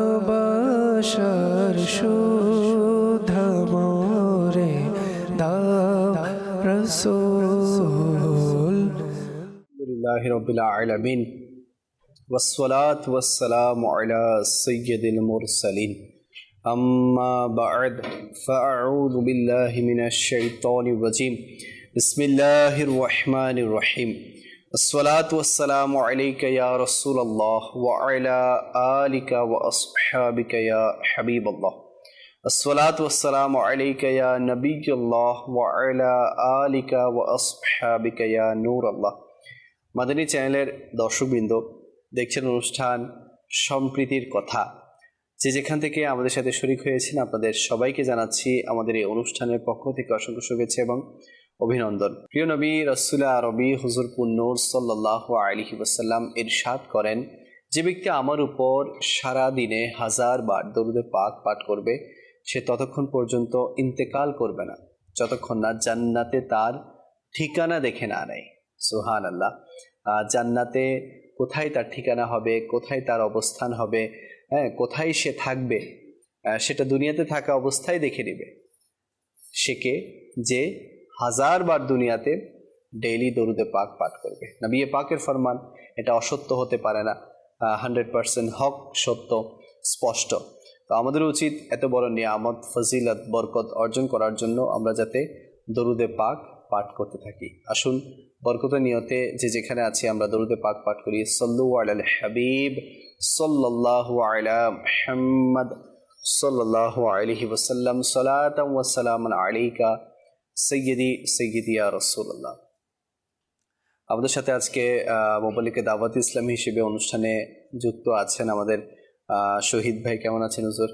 ভালোবাসার সুধা মোরে দাও রাসূল। আলহামদুলিল্লাহি রাব্বিল আলামিন ওয়াসসালাতু ওয়াসসালামু আলা সাইয়্যিদিল মুরসালিন আম্মা বা'দ ফাআউযু বিল্লাহি মিনাশ শাইতানির রাজীম বিসমিল্লাহির রহমানির রহিম আসসালাতু ওয়াসসালামু আলাইকা ইয়া রাসূলুল্লাহ ওয়া আলা আলিকা ওয়া আসহাবিকা ইয়া হাবিবাল্লাহ আসসালাতু ওয়াসসালামু আলাইকা ইয়া নবিয়্যুল্লাহ ওয়া আলা আলিকা ওয়া আসহাবিকা ইয়া নূরাল্লাহ। মাদানী চ্যানেলের দর্শকবৃন্দ, দেখছেন অনুষ্ঠান সম্প্রীতির কথা। যে যেখান থেকে আমাদের সাথে শরীক হয়েছেন আপনাদের সবাইকে জানাচ্ছি আমাদের এই অনুষ্ঠানের পক্ষ থেকে অসংখ্য শুভেচ্ছা এবং অভিনন্দন। প্রিয় নবী রাসূল আরবি হুজুর পুন্নূর সাল্লাল্লাহু আলাইহি ওয়াসাল্লাম ইরশাদ করেন, যে ব্যক্তি আমার উপর সারা দিনে 1000 বার দরুদে পাক পাঠ করবে সে ততক্ষণ পর্যন্ত ইন্তেকাল করবে না যতক্ষণ না জান্নাতে তার ঠিকানা দেখে না নেয়। সুবহানাল্লাহ। জান্নাতে কোথায় তার ঠিকানা হবে, কোথায় তার অবস্থান হবে, কোথায় সে থাকবে, সেটা দুনিয়াতে থাকা অবস্থায় দেখে নেবে সে কে, যে 1000 বার দুনিয়াতে ডেইলি দরুদে পাক পাঠ করবে। নবী পাকের ফরমান, এটা অসত্য হতে পারে না, 100% হক, সত্য, স্পষ্ট। তো আমাদের উচিত এত বড় নিয়ামত, ফজিলত, বরকত অর্জন করার জন্য আমরা যাতে দরুদে পাক পাঠ করতে থাকি। আসুন বরকতের নিয়তে যে যেখানে আছি আমরা দরুদে পাক পাঠ করি। সাল্লু আলাল হাবিব সাল্লাল্লাহু আলা মুহাম্মদ সাল্লাল্লাহু আলাইহি ওয়াসাল্লাম সালাতাম ওয়া সালামান আলাইকা সাইয়্যিদি সাইয়্যিদি ইয়া রাসূলুল্লাহ। আমাদের সাথে আজকে মোবালিকে দাওয়াত ইসলামী হিসেবে অনুষ্ঠানে যুক্ত আছেন আমাদের শহীদ ভাই। কেমন আছেন হুজুর?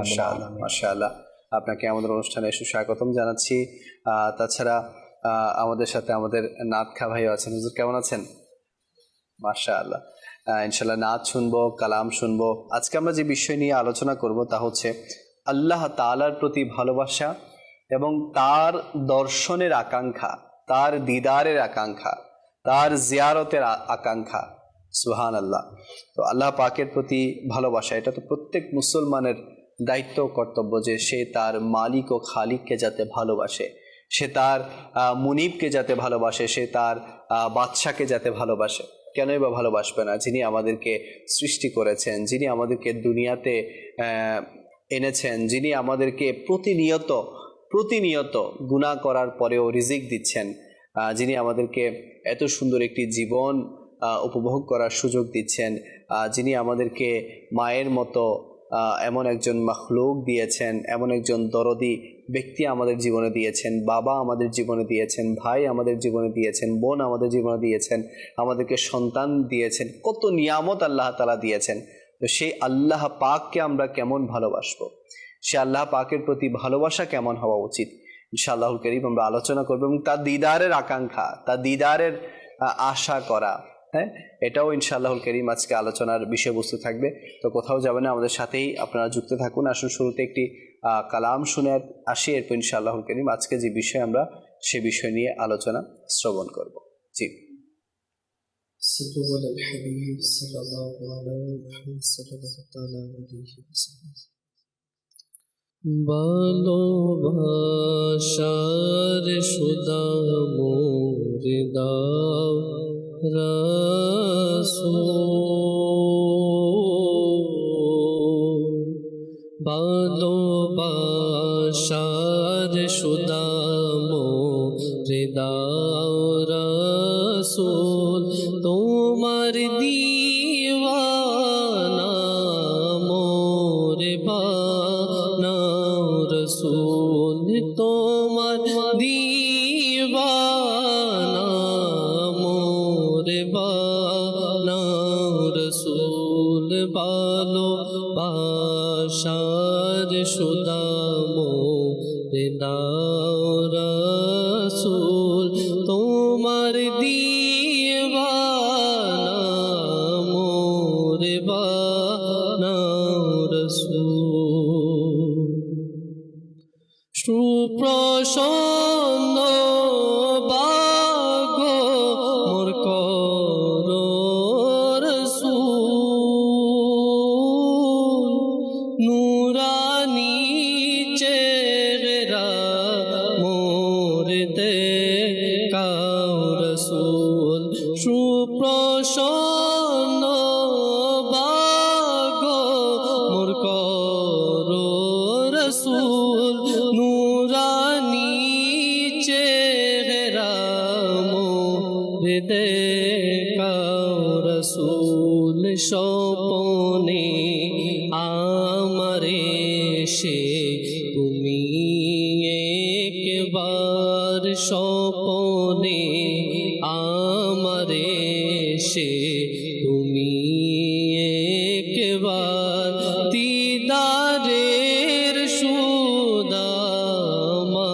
মাশাআল্লাহ মাশাআল্লাহ। আপনাকে আমাদের অনুষ্ঠানে সুস্বাগতম জানাচ্ছি। তাছাড়া আমাদের সাথে আমাদের নাত খা ভাইও আছেন। হুজুর কেমন আছেন? মাশাআল্লাহ। ইনশাআল্লাহ নাত শুনবো, কালাম শুনবো। আজকে আমরা যে বিষয় নিয়ে আলোচনা করব তা হচ্ছে আল্লাহ তাআলার প্রতি ভালোবাসা এবং তার দর্শনের আকাঙ্ক্ষা, তার দিদারের আকাঙ্ক্ষা, তার জিয়ারতের আকাঙ্ক্ষা। সুবহানাল্লাহ। তো আল্লাহ পাকের প্রতি ভালোবাসা, এটা তো প্রত্যেক মুসলমানের দায়িত্ব কর্তব্য যে সে তার মালিক ও খালিককে যাতে ভালোবাসে, সে তার মুনিবকে যাতে ভালোবাসে, সে তার বাদশাকে যাতে ভালোবাসে। কেনই বা ভালোবাসবে না? যিনি আমাদেরকে সৃষ্টি করেছেন, যিনি আমাদেরকে দুনিয়াতে এনেছেন, যিনি আমাদেরকে প্রতিনিয়ত গুনাহ করার পরেও রিজিক দিচ্ছেন, যিনি আমাদেরকে এত সুন্দর একটি জীবন উপভোগ করার সুযোগ দিচ্ছেন, যিনি আমাদেরকে মায়ের মতো এমন একজন মাখলুক দিয়েছেন, এমন একজন দরদি ব্যক্তি আমাদের জীবনে দিয়েছেন, বাবা আমাদের জীবনে দিয়েছেন, ভাই আমাদের জীবনে দিয়েছেন, বোন আমাদের জীবনে দিয়েছেন, আমাদেরকে সন্তান দিয়েছেন, কত নিয়ামত আল্লাহ তাআলা দিয়েছেন। তো সেই আল্লাহ পাককে আমরা কেমন ভালোবাসবো, সে আল্লাহ পাকের প্রতি ভালোবাসা কেমন হওয়া উচিত, ইনশাআল্লাহুল কারীম আমরা আলোচনা করব। এবং তার দিদারের আকাঙ্ক্ষা, তার দিদারের আশা করা, এটাও ইনশাআল্লাহুল কারীম আজকে আলোচনার বিষয়বস্তু থাকবে। তো কোথাও যাবে না, আমাদের সাথেই আপনারা যুক্ত থাকুন। আসুন শুরুতে একটি কালাম শুনে আসি, এরপর ইনশাআল্লাহুল কারীম আজকে যে বিষয় আমরা সে বিষয় নিয়ে আলোচনা শ্রবণ করব। জি। সাল্লু আলাল হাবিব সাল্লাল্লাহু আলাইহি ওয়াসাল্লাম। ভালোবাসার সুধা মোরে দাও রাসূল, ভালোবাসার সুধা মোরে দাও রাসূল, তোমার দিওয়ানা মোরে বানাও রাসূল, তোমার দিওয়ানা মোরে বানাও রাসূল, ভালোবাসার সুধা মোরে দাও রাসূল, তোমার দিওয়ানা মোরে বানাও রাসূল। সুপ্রসন্ন বাগো মোর করো রাসূল, স্বপনে আমারে সে তুমি একবার স্বপনে আমারে সে তুমি একবার দিদারের সুদামা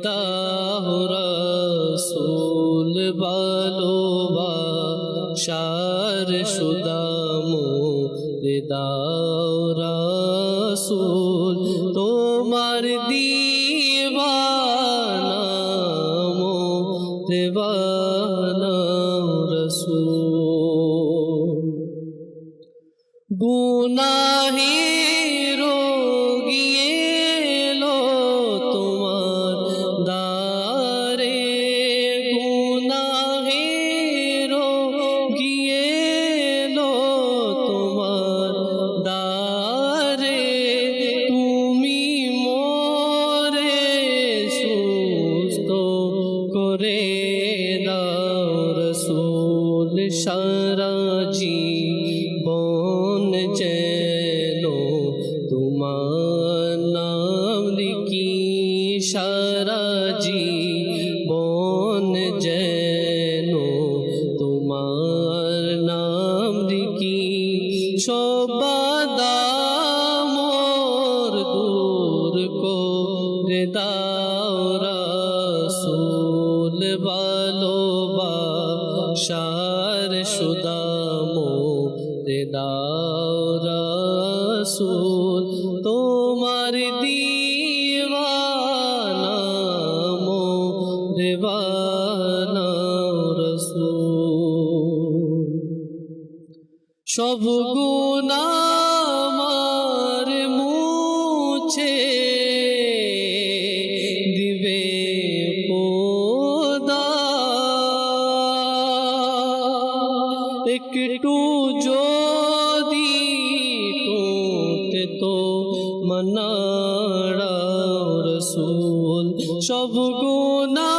দাও রাসূল ভালোবাসার সুদামো দাও রাসূল তোমার দিওয়ানা মো দেওয়ানা রাসূল গুনাহের গিয়েলো তোমার দারে গুনাহের গিয়েলো তোমার দারে তুমি মোরে সুস্থ করে দাও রাসূল সারা জীবন যেন তোমার নাম লিখি সারা জীবন যেন তোমার নাম লিখি সব বাধা মোর দূর করে দাও রাসূল ভালোবাসার সুদামো দাও রাসূল তোমার দিওয়ানা মো দেওয়ানা রাসূল সব গুনাহ আমার মুছে দিবে খোদা একটু যদি টোতে তো মনাড়াও রাসূল সব গুনাহ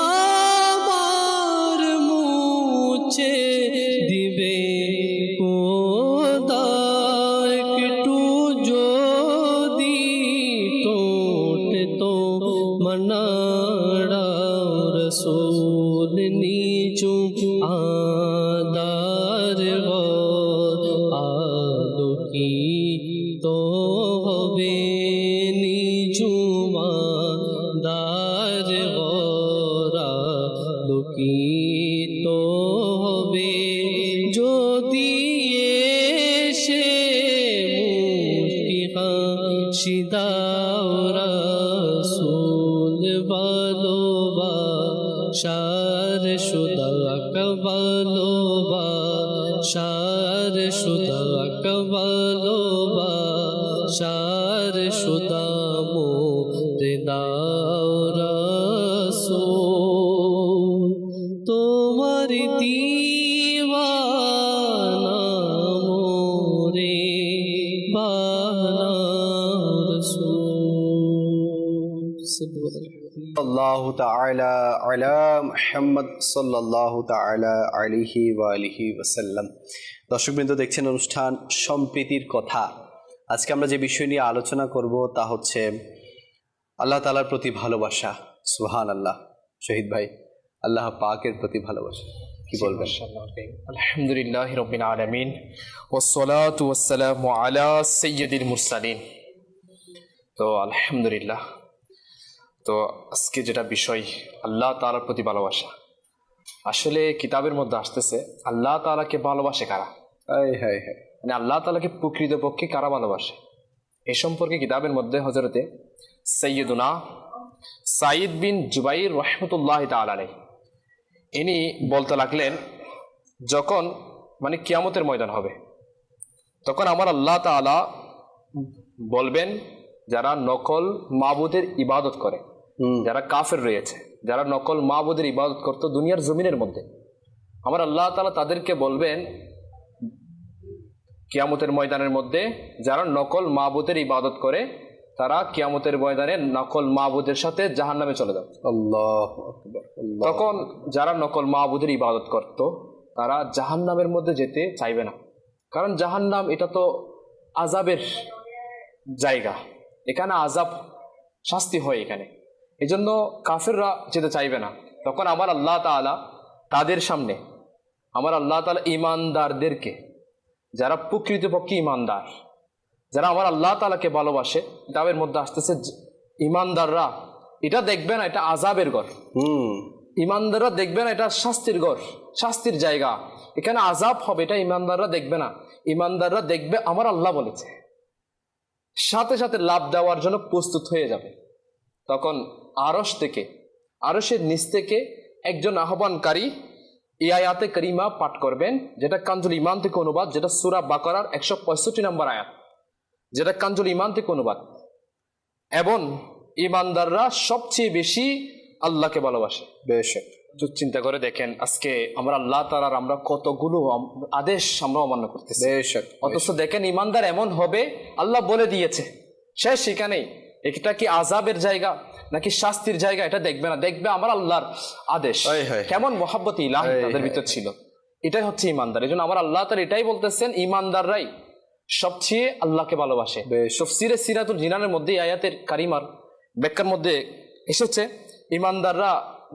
আমার মুছে দিবে খোদা একটু যদি টোতে তো মনাড়াও রাসূল নিচু আদার আলোকি তো হবে নিঝুমা দার গরা লোকি তো হবে যদি এসে মুস্কি হাসি দাও রাসূল ভালোবাসার সুদাক ভালোবাসার সুদাক ভালোবাসার সুদামো দাও রাসূল তোমার দিওয়ানা মোরে বানা রাসূল আল্লাহু তাআলা আলা মুহাম্মদ সাল্লাল্লাহু তাআলা আলাইহি ওয়া আলিহি ওয়াসাল্লাম। দর্শকবৃন্দ, দেখছেন অনুষ্ঠান সম্প্রীতির কথা। আজকে আমরা যে বিষয় নিয়ে আলোচনা করব তা হচ্ছে আল্লাহ তাআলার প্রতি ভালোবাসা। সুবহানাল্লাহ। শহীদ ভাই, আল্লাহ পাকের প্রতি ভালোবাসা কি বলবেন? আলহামদুলিল্লাহি রাব্বিল আলামিন ওয়াসসালাতু ওয়াসসালামু আলা সাইয়্যিদিল মুরসালিন। তো আলহামদুলিল্লাহ, তো আজকে যেটা বিষয় আল্লাহ তাআলার প্রতি ভালোবাসা, আসলে কিতাবের মধ্যে আসতেছে আল্লাহ তাআলাকে ভালোবাসে কারা, মানে আল্লাহ তাআলাকে প্রকৃতপক্ষে কারা ভালোবাসে এ সম্পর্কে কিতাবের মধ্যে হযরতে সাইয়্যিদুনা সাঈদ বিন জুবাইর রাহমাতুল্লাহি তাআলা আলাইহি ইনি বলতে লাগলেন, যখন মানে কিয়ামতের ময়দান হবে তখন আমার আল্লাহ তাআলা বলবেন যারা নকল মাবুদের ইবাদত করে, যারা কাফের রয়েছে, যারা নকল মাবুদের ইবাদত করতো দুনিয়ার জমিনের মধ্যে, আমার আল্লাহ তাআলা তাদেরকে বলবেন কিয়ামতের ময়দানের মধ্যে যারা নকল মাবুদের ইবাদত করে তারা কিয়ামতের ময়দানে নকল মাবুদের সাথে জাহান্নামে চলে যাবে। আল্লাহু আকবার। তখন যারা নকল মাবুদের ইবাদত করত তারা জাহান্নামের মধ্যে যেতে চাইবে না, কারণ জাহান্নাম এটা তো আযাবের জায়গা, এখানে আযাব শাস্তি হয় এখানে। এই জন্য কাফেররা যেতে চাইবে না। তখন আমার আল্লাহ তাআলা তাদের সামনে, আমার আল্লাহ তাআলা ইমানদারদেরকে, যারা প্রকৃতপক্ষে ইমানদার, যারা আমার আল্লাহ তাআলাকে ভালোবাসে, কিতাবের মধ্যে আসতেছে ইমানদাররা এটা দেখবে না এটা আযাবের ঘর, ইমানদাররা দেখবে না এটা শাস্তির ঘর, শাস্তির জায়গা, এখানে আযাব হবে, এটা ইমানদাররা দেখবে না। ইমানদাররা দেখবে আমার আল্লাহ বলেছে, সাথে সাথে লাভ দেওয়ার জন্য প্রস্তুত হয়ে যাবে। তখন আরশ থেকে, আরশের নিচ থেকে একজন আহ্বানকারী এই আয়াতে করিমা পাঠ করবেন, যেটা কানজুল ঈমান থেকে অনুবাদ, যেটা সূরা বাকারার 165 নম্বর আয়াত, যেটা কানজুল ঈমান থেকে অনুবাদ। এবং ইমানদাররা সবচেয়ে বেশি আল্লাহকে ভালোবাসে। বেশ চিন্তা করে দেখেন, আজকে আমরা আল্লাহ তাআলার আমরা কতগুলো আদেশ আমরা অমান্য করতেছি, অথচ দেখেন ইমানদার এমন হবে, আল্লাহ বলে দিয়েছে শেষ সেখানেই। এটা কি আযাবের জায়গা নাকি শাস্তির জায়গা এটা দেখবে না, দেখবে আমার আল্লাহর আদেশ, কেমন মহব্বত ইলাহি তাদের ভিতর ছিল। এটাই হচ্ছে ইমানদার। এই জন্য আমার আল্লাহ তাআলা এটাই বলতেছেন, ইমানদাররাই সবচেয়ে আল্লাহকে ভালোবাসে। তাফসীরে সিরাতুল জিনানের মধ্যে আয়াতের কারিমার ব্যাখ্যার মধ্যে এসেছে, ইমানদাররা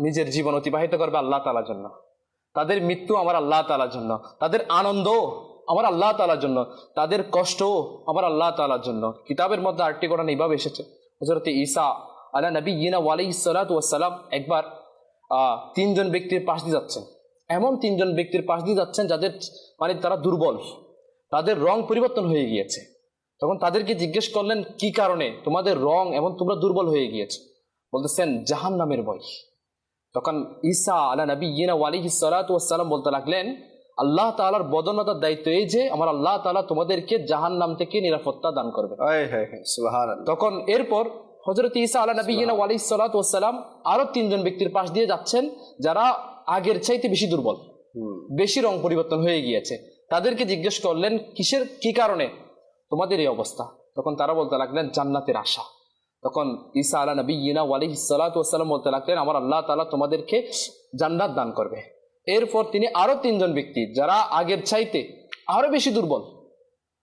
নিজের জীবন অতিবাহিত করবে আল্লাহ তাআলার জন্য, তাদের মৃত্যু আমার আল্লাহ তাআলার জন্য, তাদের আনন্দ আমার আল্লাহ তাআলার জন্য, তাদের কষ্ট আমার আল্লাহ তাআলার জন্য। কিতাবের মধ্যে আরেকটি ঘটনা এইভাবে এসেছে, হযরত ঈসা আলা নবিয়িনা ওয়া আলাইহিস সালাতু ওয়াস সালাম একবার তিনজন ব্যক্তির পাশ দিয়ে যাচ্ছেন, এমন তিনজন ব্যক্তির পাশ দিয়ে যাচ্ছেন যাদের মানে তারা দুর্বল, তাদের রং পরিবর্তন হয়ে গিয়েছে। তখন তাদেরকে জিজ্ঞেস করলেন, কি কারণে তোমাদের রং এবং তোমরা দুর্বল হয়ে গিয়েছে? বলতেছেন জাহান্নামের ভয়। তখন ঈসা আলা নবিয়িনা ওয়া আলাইহিস সালাতু ওয়াস সালাম বলতে লাগলেন, আল্লাহ তাআলার বদনতার দায়িত্ব এই যে আমার আল্লাহ তাআলা তোমাদেরকে জাহান্নাম থেকে নিরাপত্তা দান করবে। সুবহানাল্লাহ। তখন এরপর হযরত ঈসা আলা নবিয়িনা ওয়া আলাইহিস সালাতু ওয়াস সালাম আরো তিনজন ব্যক্তির পাশ দিয়ে যাচ্ছেন যারা আগের চাইতে বেশি দুর্বল, বেশি রং পরিবর্তন হয়ে গিয়েছে। তাদেরকে জিজ্ঞেস করলেন, কি কারণে তোমাদের এই অবস্থা? তখন তারা বলতে লাগলেন জান্নাতের আশা। তখন ঈসা আলা নবিয়িনা ওয়া আলাইহিস সালাতু ওয়াস সালাম বলতে লাগলেন, আমার আল্লাহ তাআলা তোমাদেরকে জান্নাত দান করবে। এরপর তিনি আরো তিনজন ব্যক্তি যারা আগের চাইতে আরো বেশি দুর্বল,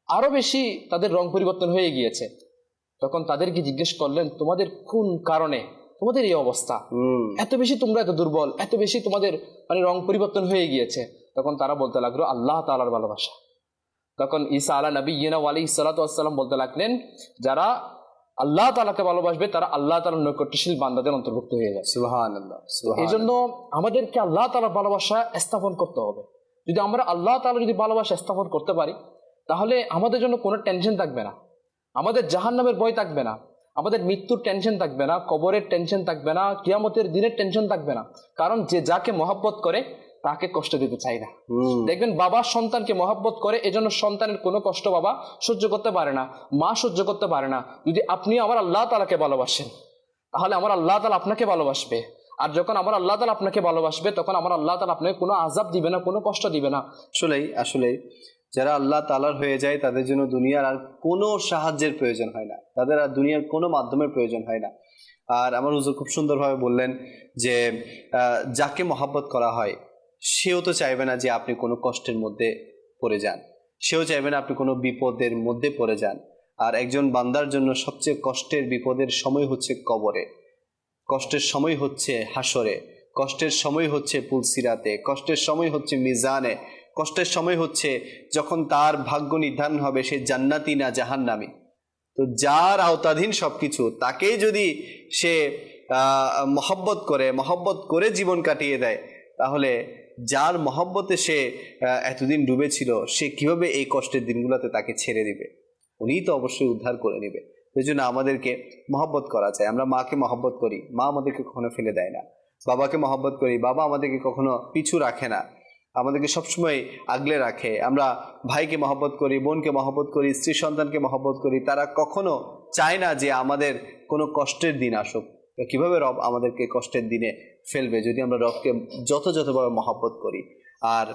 আরো বেশি তাদের রং পরিবর্তন হয়ে গিয়েছে, তখন তাদেরকে জিজ্ঞেস করলেন তোমাদের কোন কারণে তোমাদের এই অবস্থা, এত বেশি তোমরা এত দুর্বল, এত বেশি তোমাদের মানে রং পরিবর্তন হয়ে গিয়েছে? তখন তারা বলতে লাগলো আল্লাহ তাআলার ভালোবাসা। তখন ঈসা আলা নবিয়িনা ওয়া আলাইহিস সালাতু ওয়াস সালাম বলতে লাগলেন, যারা আল্লাহ তাআলাকে ভালোবাসবে তারা আল্লাহ তাআলার নৈকট্যশীল বান্দাদের অন্তর্ভুক্ত হয়ে যাবে। সুবহানাল্লাহ। এই জন্য আমাদেরকে আল্লাহ তাআলার ভালোবাসা স্থাপন করতে হবে। যদি আমরা আল্লাহ তাআলা যদি ভালোবাসা স্থাপন করতে পারি, তাহলে আমাদের জন্য কোনো টেনশন থাকবে না, আমাদের জাহান্নামের ভয় থাকবে না, আমাদের মৃত্যুর টেনশন থাকবে না, কবরের টেনশন থাকবে না, কিয়ামতের দিনের টেনশন থাকবে না। কারণ যে যাকে মহব্বত করে তাকে কষ্ট দিতে চাই না। দেখবেন বাবা সন্তানকে মহব্বত করে, এজন্য সন্তানের কোনো কষ্ট বাবা সহ্য করতে পারে না, মা সহ্য করতে পারে না। যদি আপনি আমার আল্লাহ তাআলাকে ভালোবাসেন, তাহলে আমার আল্লাহ তাআলা আপনাকে ভালোবাসবে। আর যখন আমার আল্লাহ তাআলা আপনাকে ভালোবাসবে, তখন আমার আল্লাহ তাআলা আপনাকে কোনো আযাব দিবে না, কোনো কষ্ট দিবে না। আসলেই যারা আল্লাহ তাআলার হয়ে যায় তাদের জন্য দুনিয়ার আর কোনো সাহায্যের প্রয়োজন হয় না, তাদের আর দুনিয়ার কোনো মাধ্যমের প্রয়োজন হয় না। আর আমার হুজুর খুব সুন্দরভাবে বললেন যে যাকে মহব্বত করা হয় সেও তো চাইবে না যে আপনি কোনো কষ্টের মধ্যে পড়ে যান, সেও চাইবে না আপনি কোনো বিপদের মধ্যে পড়ে যান। আর একজন বান্দার জন্য সবচেয়ে কষ্টের বিপদের সময় হচ্ছে কবরে, কষ্টের সময় হচ্ছে হাসরে, কষ্টের সময় হচ্ছে পুলসিরাতে, কষ্টের সময় হচ্ছে মিজানে, কষ্টের সময় হচ্ছে যখন তার ভাগ্য নির্ধারণ হবে সে জান্নাতি না জাহান্নামী। তো যার আওতাধীন সবকিছু, তাকেই যদি সে মহব্বত করে জীবন কাটিয়ে দেয়, তাহলে যার মহব্বতে সে এতদিন ডুবেছিল সে কিভাবে এই কষ্টের দিনগুলোতে তাকে ছেড়ে দিবে? উনিই তো অবশ্যই উদ্ধার করে নেবে। এই জন্য আমাদেরকে মহব্বত করা চাই। আমরা মাকে মহব্বত করি, মা আমাদেরকে কখনো ফেলে দেয় না। বাবাকে মহব্বত করি, বাবা আমাদেরকে কখনো পিছু রাখে না, আমাদেরকে সবসময় আগলে রাখে। আমরা ভাইকে মহব্বত করি, বোনকে মহব্বত করি, স্ত্রী সন্তানকে মহব্বত করি, তারা কখনো চায় না যে আমাদের কোনো কষ্টের দিন আসুক। কিভাবে রব আমাদেরকে কষ্টের দিনে ফেলবে যদি আমরা রবকে যথাযথভাবে মহব্বত করি? আর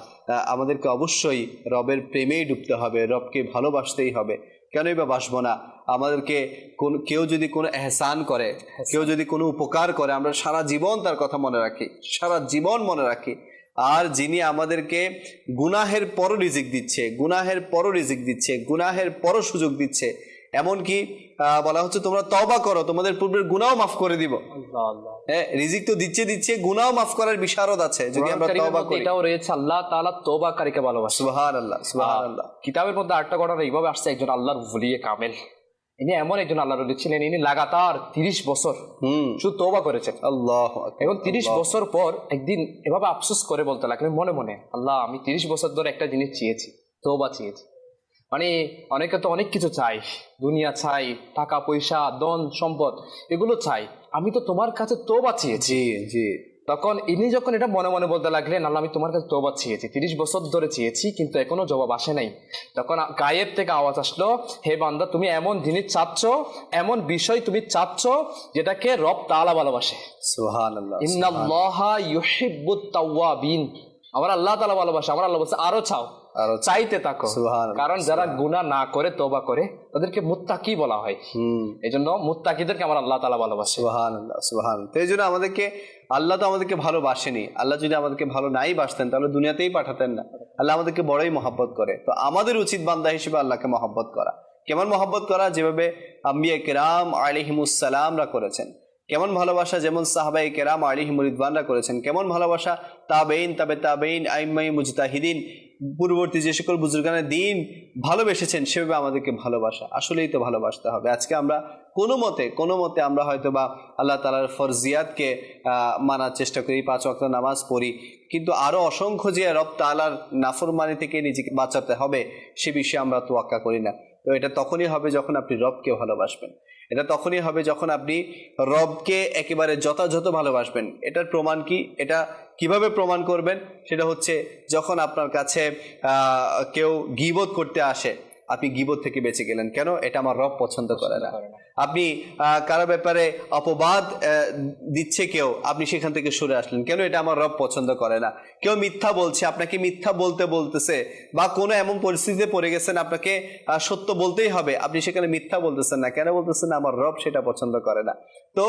আমাদেরকে অবশ্যই রবের প্রেমেই ডুবতে হবে, রবকে ভালোবাসতেই হবে। কেনই বা বাসবো না? আমাদেরকে কেউ যদি কোনো এহসান করে, কেউ যদি কোনো উপকার করে, আমরা সারা জীবন তার কথা মনে রাখি, সারা জীবন মনে রাখি। আর যিনি আমাদেরকে গুনাহের পরও রিজিক দিচ্ছে, গুনাহের পরও রিজিক দিচ্ছে, গুনাহের পরও সুযোগ দিচ্ছে, এমনকি বলা হচ্ছে তোমরা তওবা করো, তোমাদের পূর্বের গুনাহও মাফ করে দিব। হ্যাঁ, রিজিক তো দিচ্ছে, গুনাহও মাফ করার বিশারদ আছে যদি আমরা তওবা করি। এটাও রয়েছে আল্লাহ তাআলা তওবাকারীকে ভালোবাসে। সুবহানাল্লাহ, সুবহানাল্লাহ। কিতাবের মধ্যে আরেকটা ঘটনা এইভাবে আসছে, একজন আল্লাহর ওলিয়ে কামেল, ইনি এমন একজন আল্লাহর ওলি ছিলেন, ইনি লাগাতার 30 বছর শুধু তওবা করেছেন। আল্লাহু আকবার। এখন 30 বছর পর একদিন এভাবে আফসোস করে বলতে লাগলেন মনে মনে, আল্লাহ আমি 30 বছর ধরে একটা জিনিস চেয়েছি, তওবা চেয়েছি। মানে অনেকে তো অনেক কিছু চাই, দুনিয়া চাই, টাকা পয়সা, ধন সম্পদ, এগুলো চাই, আমি তো তোমার কাছে তওবা চেয়েছি। জি জি। তখন ইনি যখন এটা মনে মনে বলতে লাগলেন, আল্লাহ আমি তোমার কাছে তওবা চেয়েছি, 30 বছর ধরে চেয়েছি, কিন্তু এখনো জবাব আসে নাই। তখন গায়েব থেকে আওয়াজ আসলো, হে বান্দা তুমি এমন জিনিস চাচ্ছ, এমন বিষয় তুমি চাচ্ছ যেটাকে রব তাআলা ভালোবাসে। সুবহানাল্লাহ। ইন্নাল্লাহা ইউহিব্বুত তাওয়াবিন, আমার আল্লাহ তাআলা ভালোবাসে। আমার আল্লাহ বলছে আরো চাও, চাইতে থাকো। কারণ যারা গুনাহ না করে তওবা করে তাদেরকে মুত্তাকি বলা হয়। এজন্য মুত্তাকিদেরকে আমার আল্লাহ তাআলা ভালোবাসে। সুবহানাল্লাহ, সুবহানাল্লাহ। তো এই জন্য আমাদেরকে আল্লাহ তো আমাদেরকে ভালোবাসেনি। আল্লাহ যদি আমাদেরকে ভালো নাই বাসতেন তাহলে দুনিয়াতেই পাঠাতেন না। আল্লাহ আমাদেরকে বড়ই মহব্বত করে। তো আমাদের উচিত বান্দা হিসেবে আল্লাহকে মহব্বত করা। কেমন মহব্বত করা? যেভাবে আম্বিয়া কেরাম আলাইহিমুস সালামরা করেছেন। কেমন ভালোবাসা? যেমন সাহাবায়ে কেরাম আলাইহিমুর রিদওয়ানরা করেছেন। কেমন ভালোবাসা? তাবেঈন, তাবে তাবেঈন, আইম্মায়ে মুজতাহিদিন, পূর্ববর্তী যে সকল বুজুর্গানে দিন ভালোবেসেছেন, সেভাবে আমাদেরকে ভালোবাসা। আসলেই তো ভালোবাসতে হবে। আজকে আমরা কোনো মতে আমরা হয়তো বা আল্লাহ তাআলার ফরজিয়াতকে মানার চেষ্টা করি, 5 ওয়াক্ত নামাজ পড়ি, কিন্তু আরো অসংখ্য যে রব তাআলার নাফরমানি থেকে নিজেকে বাঁচাতে হবে সে বিষয়ে আমরা তোয়াক্কা করি না। তো এটা তখনই হবে যখন আপনি রবকে ভালোবাসবেন। এটা তখনই হবে যখন আপনি রবকে একেবারে যথাযথ ভালোবাসবেন। এটার প্রমাণ কি? এটা কিভাবে প্রমাণ করবেন? সেটা হচ্ছে যখন আপনার কাছে কেউ গীবত করতে আসে, আপনি গীবত থেকে বেঁচে গেলেন। কেন? এটা আমার রব পছন্দ করে না। আপনি কারো ব্যাপারে অপবাদ দিচ্ছে কেউ, আপনি সেখান থেকে সরে আসলেন। কেন? এটা আমার রব পছন্দ করে না। কেউ মিথ্যা বলছে, আপনাকে মিথ্যা বলতেছে, বা কোনো এমন পরিস্থিতিতে পড়ে গেছেন আপনাকে সত্য বলতেই হবে, আপনি সেখানে মিথ্যা বলতেছেন না। কেন বলতেছেন? আমার রব সেটা পছন্দ করে না। তো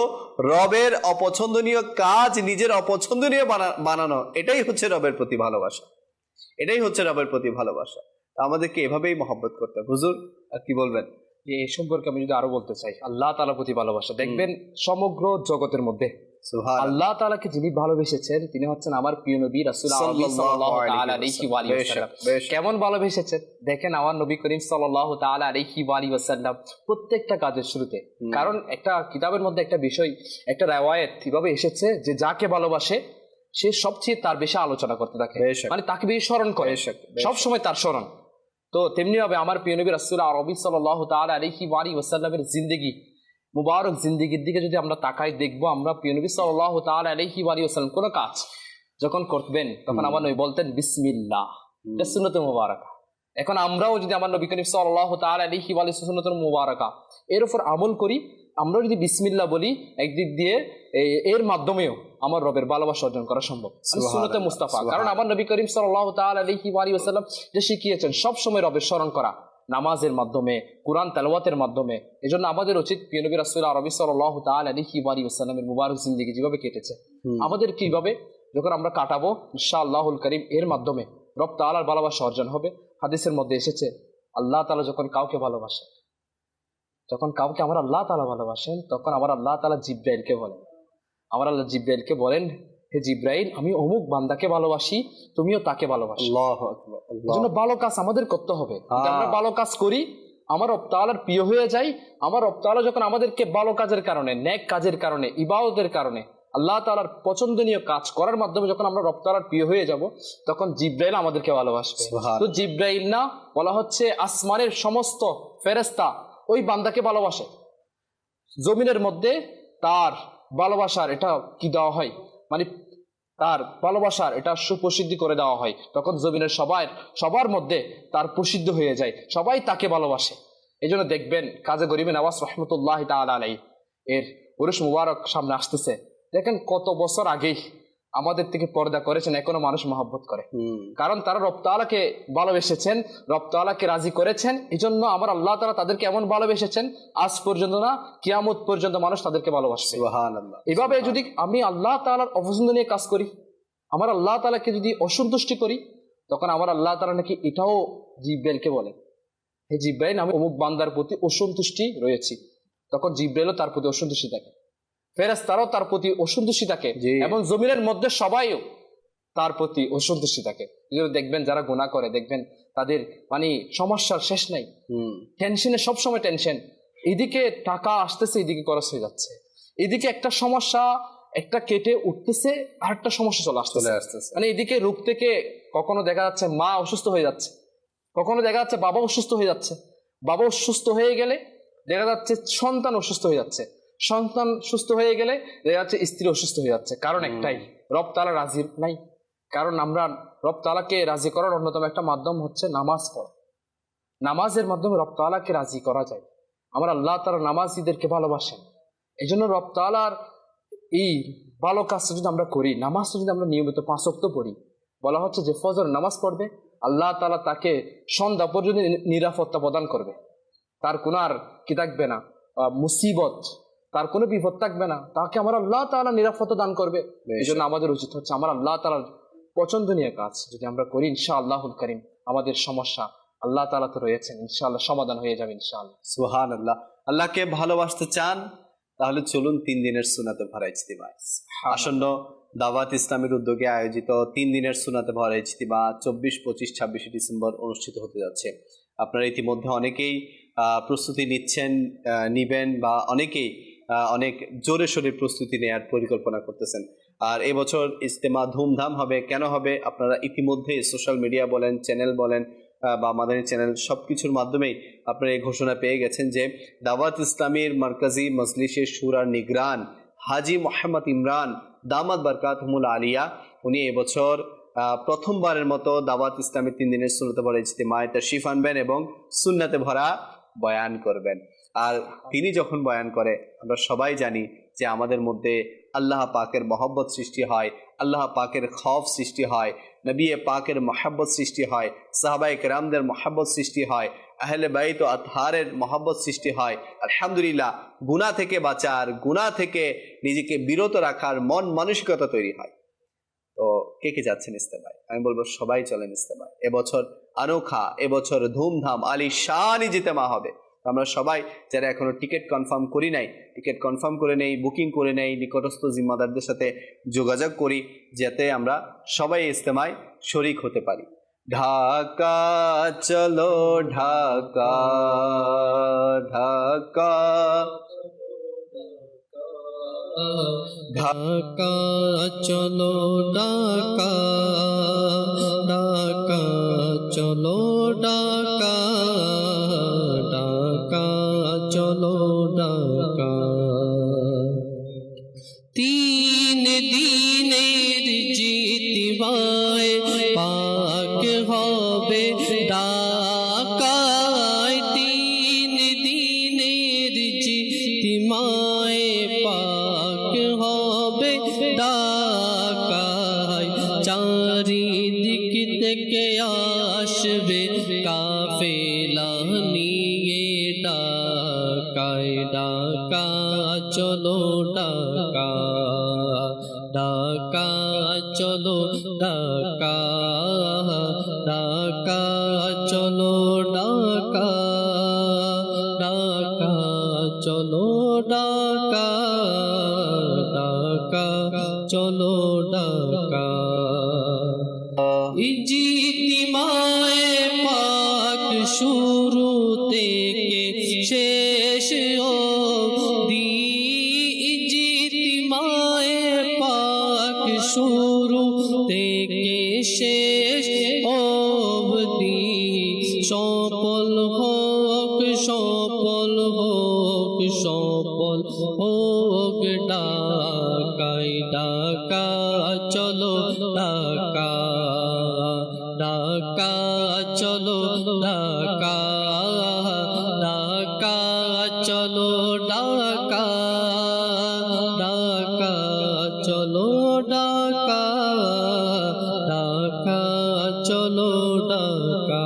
রবের অপছন্দনীয় কাজ নিজের অপছন্দনীয় বানানো, এটাই হচ্ছে রবের প্রতি ভালোবাসা। এটাই হচ্ছে রবের প্রতি ভালোবাসা। আমাদেরকে এভাবেই মহব্বত করতে হবে। হুজুর আর কি বলবেন? এই সম্পর্কে আমি যদি আরো বলতে চাই, আল্লাহ তাআলার প্রতি ভালোবাসা, দেখবেন সমগ্র জগতের মধ্যে আল্লাহ তাআলাকে যিনি ভালোবেসেছেন তিনি হচ্ছেন আমার প্রিয় নবী রাসূল সাল্লাল্লাহু তাআলা আলাইহি ওয়া আলিহি ওয়াসাল্লাম। কেমন ভালোবেসেছেন দেখেন, আমার নবী করিম সাল্লাল্লাহু তাআলা আলাইহি ওয়া আলিহি ওয়াসাল্লাম প্রত্যেকটা কাজের শুরুতে, কারণ একটা কিতাবের মধ্যে একটা বিষয়, একটা রিওয়ায়াত কিভাবে এসেছে যে যাকে ভালোবাসে সে সবচেয়ে তার বেশি আলোচনা করতে থাকে, মানে তাকে বেশি স্মরণ করে, সব সময় তার স্মরণ। তো তেমনি ভাবে আমার প্রিয় নবী রাসূল আরবি সাল্লাল্লাহু তাআলা আলাইহি ওয়া আলিহি ওয়াসাল্লামের জিন্দেগি, মুবারক জিন্দেগির দিকে যদি আমরা তাকাই, দেখবো আমরা প্রিয় নবী সাল্লাল্লাহু তাআলা আলাইহি ওয়া আলিহি ওয়াসাল্লাম কোনো কাজ যখন করতেন তখন আমার নবী বলতেন বিসমিল্লাহ, এটা সুন্নতে মুবারাকা। এখন আমরাও যদি আমার নবী করিম সাল্লাল্লাহু তাআলা আলাইহি ওয়া আলিহি সুন্নতুল মুবারাকা এর উপর আমল করি, আমরা যদি বিসমিল্লাহ বলি, একদিক দিয়ে এর মাধ্যমেও আমার রবের ভালোবাসা অর্জন করা সম্ভব, সুন্নতে মুস্তাফা। কারণ আমার নবী করিম সাল্লাল্লাহু তাআলা আলাইহি ওয়া আলিহি ওয়াসাল্লাম যে শিখিয়েছেন সব সময় রবের স্মরণ করা, নামাজের মাধ্যমে, কুরআন তেলাওয়াতের মাধ্যমে। এজন্য আমাদের উচিত প্রিয় নবী রাসূল আরবি সাল্লাল্লাহু তাআলা আলাইহি ওয়া আলিহি ওয়াসাল্লামের মুবারক জিন্দেগি যেভাবে কেটেছে, আমাদের কিভাবে যখন আমরা কাটাবো ইনশাআল্লাহুল কারীম, এর মাধ্যমে রব তাআলার ভালোবাসা অর্জন হবে। হাদিসের মধ্যে এসেছে আল্লাহ তাআলা যখন কাউকে ভালোবাসেন, যখন কাউকে আমার আল্লাহ তাআলা ভালোবাসেন, তখন আমার আল্লাহ তাআলা জিবরাইলকে বলেন, আমার আল্লাহ জিবরাইলকে বলেন, হে জিবরাইল আমি অমুক বান্দাকে ভালোবাসি, তুমিও তাকে ভালোবাসো। আল্লাহু আকবার। এজন্য ভালো কাজ আমাদের করতে হবে। আমরা ভালো কাজ করি, আমার রব তাআলার প্রিয় হয়ে যাই। আমার রব তাআলা যখন আমাদেরকে ভালো কাজের কারণে, নেক কাজের কারণে, ইবাদতের কারণে, আল্লাহ তাআলার পছন্দনীয় কাজ করার মাধ্যমে যখন আমরা রব তাআলার প্রিয় হয়ে যাব, তখন জিবরাইল আমাদেরকে ভালোবাসবে। তো জিবরাইল না, বলা হচ্ছে আসমানের সমস্ত ফেরেশতা ওই বান্দাকে ভালোবাসে। জমিনের মধ্যে তার ভালোবাসার এটা কি দেওয়া হয়, মানে তার ভালোবাসার এটা সুপ্রসিদ্ধি করে দেওয়া হয়, তখন জমিনের সবার মধ্যে তার প্রসিদ্ধ হয়ে যায়, সবাই তাকে ভালোবাসে। এই জন্য দেখবেন কাজী গরিবে নওয়াজ রহমতুল্লাহ তাআলা আলাইহি এর উরুস মুবারক সামনে আসতেছে, দেখেন কত বছর আগেই আমাদের থেকে পর্দা করেছেন, এখনো মানুষ মহব্বত করে, কারণ তারা রব তাআলাকে ভালোবেসেছেন, রব তাআলাকে রাজি করেছেন। এই জন্য আমার আল্লাহ তাআলা তাদেরকে এমন ভালোবেসেছেন, আজ পর্যন্ত না, কিয়ামত পর্যন্ত মানুষ তাদেরকে ভালোবাসবে। সুবহানাল্লাহ। এভাবে যদি আমি আল্লাহ তাআলার অপছন্দ নিয়ে কাজ করি, আমার আল্লাহ তাআলাকে যদি অসন্তুষ্টি করি, তখন আমার আল্লাহ তাআলা নাকি এটাও জিব্রাইলকে বলেন, হে জিব্রাইল, আমি অমুক বান্দার প্রতি অসন্তুষ্টি রয়েছি। তখন জিব্রাইলও তার প্রতি অসন্তুষ্টি থাকে, ফেরেশতারাও তার প্রতি অসন্তুষ্টি থাকে, জি। এবং জমিনের মধ্যে সবাইও তার প্রতি অসন্তুষ্টি থাকে। এই জন্য দেখবেন যারা গুনাহ করে, দেখবেন তাদের মানে সমস্যার শেষ নাই, টেনশনে সবসময় টেনশন। এদিকে টাকা আসতেছে, এদিকে খরচ হয়ে যাচ্ছে, এদিকে একটা সমস্যা একটা কেটে উঠতেছে, আর একটা সমস্যা চলে আসতেছে। মানে এদিকে রোগ থেকে কখনো দেখা যাচ্ছে মা অসুস্থ হয়ে যাচ্ছে, কখনো দেখা যাচ্ছে বাবা অসুস্থ হয়ে যাচ্ছে, বাবা অসুস্থ হয়ে গেলে দেখা যাচ্ছে সন্তান অসুস্থ হয়ে যাচ্ছে, সন্তান সুস্থ হয়ে গেলে দেখা যাচ্ছে স্ত্রী অসুস্থ হয়ে যাচ্ছে। কারণ একটাই, রব তাআলা রাজি নাই। কারণ আমরা রব তাআলাকে রাজি করার অন্যতম একটা মাধ্যম হচ্ছে নামাজ পড়া। নামাজের মাধ্যমে রব তাআলাকে রাজি করা যায়। আমরা আল্লাহ তাআলা নামাজীদেরকে ভালোবাসেন, এই জন্য রব তাআলার এই ভালো কাজটা যদি আমরা করি, নামাজটা যদি আমরা নিয়মিত 5 ওয়াক্ত পড়ি, বলা হচ্ছে যে ফজর নামাজ পড়বে, আল্লাহ তাআলা তাকে সন্ধ্যা পর্যন্ত নিরাপত্তা প্রদান করবে। তার কোনো আর কি থাকবে না, মুসিবত, তার কোনো বিপদ থাকবে না, তাকে আমার আল্লাহ তাআলা নিরাপত্তা দান করবে। এই জন্য আমাদের উচিত হচ্ছে আমার আল্লাহ তাআলার পছন্দনীয় কাজ যদি আমরা করি, ইনশাআল্লাহুল কারীম আমাদের সমস্যা আল্লাহ তাআলা তো রয়েছেন, ইনশাআল্লাহ সমাধান হয়ে যাবে ইনশাআল্লাহ। সুবহানাল্লাহ। আল্লাহকে ভালোবাসতে চান, তাহলে চলুন 3 দিনের সুন্নাতে ভরা ইজতিমা। আসন্ন দাওয়াত ইসলামের উদ্যোগে আয়োজিত 3 দিনের সুন্নাতে ভরা ইজতিমা 24, 25, 26 ডিসেম্বর অনুষ্ঠিত হতে যাচ্ছে। আপনারা ইতিমধ্যে অনেকেই প্রস্তুতি নিবেন, বা অনেকেই অনেক জোরে সোরে প্রস্তুতি নেওয়ার পরিকল্পনা করতেছেন। আর এবছর ইজতেমা ধুমধাম হবে। কেন হবে? আপনারা ইতিমধ্যে সোশ্যাল মিডিয়া বলেন, চ্যানেল বলেন, বা মাদানী চ্যানেল সবকিছুর মাধ্যমেই আপনারা এই ঘোষণা পেয়ে গেছেন যে দাওয়াত ইসলামীর মার্কাজি মজলিসে শুরার নিগরান হাজি মোহাম্মদ ইমরান দামাত বারকাতুহুল আলিয়া, উনি এবছর প্রথমবারের মতো দাওয়াত ইসলামের 3 দিনের সুন্নাতে ভরা ইজতিমায় তাশরিফ আনবেন এবং সুন্নাতে ভরা বয়ান করবেন। আর তিনি যখন বয়ান করে, আমরা সবাই জানি যে আমাদের মধ্যে আল্লাহ পাকের মহব্বত সৃষ্টি হয়, আল্লাহ পাকের খৌফ সৃষ্টি হয়, নবী পাকের মহব্বত সৃষ্টি হয়, সাহাবায়ে কেরামদের মহব্বত সৃষ্টি হয়, আহলে বাইত ও আতহারের মহব্বত সৃষ্টি হয়। আলহামদুলিল্লাহ, গুনাহ থেকে বাঁচার, গুনাহ থেকে নিজেকে বিরত রাখার মন মানসিকতা তৈরি হয়। তো কে কে যাচ্ছেন ইজতেমায়? আমি বলবো সবাই চলেন ইজতেমায়। এবছর আনোখা, এবছর ধুমধাম আলিশান ইজতেমা হবে। আমরা সবাই যারা এখনো টিকিট কনফার্ম করি নাই, টিকিট কনফার্ম করে নেই, বুকিং করে নেই, নিকটস্থ জিম্মাদারদের সাথে যোগাযোগ করি, যাতে আমরা সবাই ইজতেমায় শরীক হতে পারি। ঢাকা চলো ঢাকা, ঢাকা ঢাকা চলো ঢাকা, ঢাকা চলো ঢাকা, ঢাকা চলো ঢাকা। 3 দিনের জিতবায় পাক হবে ঢাকায়, 3 দিনের জিতবায় পাক হবে ঢাকায়। চারিদিক থেকে আসবে কাফেলা নিয়ে ঢাকায়, ঢাকা চলো ঢাকা, ঢাকা চলো ঢাকা, ঢাকা চলো ঢাকা, ঢাকা চলো ঢাকা, ঢাকা চলো ঢাকা। ইজতিমায়ে পাক শুরু থেকে শেষ অবধি, ইজতিমায়ে পাক শুরু থেকে শেষ অবধি সফল হোক, সফল হোক, সফল হোক ঢাকায়, ঢাকা চলো ঢাকা, ঢাকা চলো ঢাকা, ঢাকা চলো ঢাকা, ঢাকা চলো ঢাকা, ঢাকা চলো ঢাকা।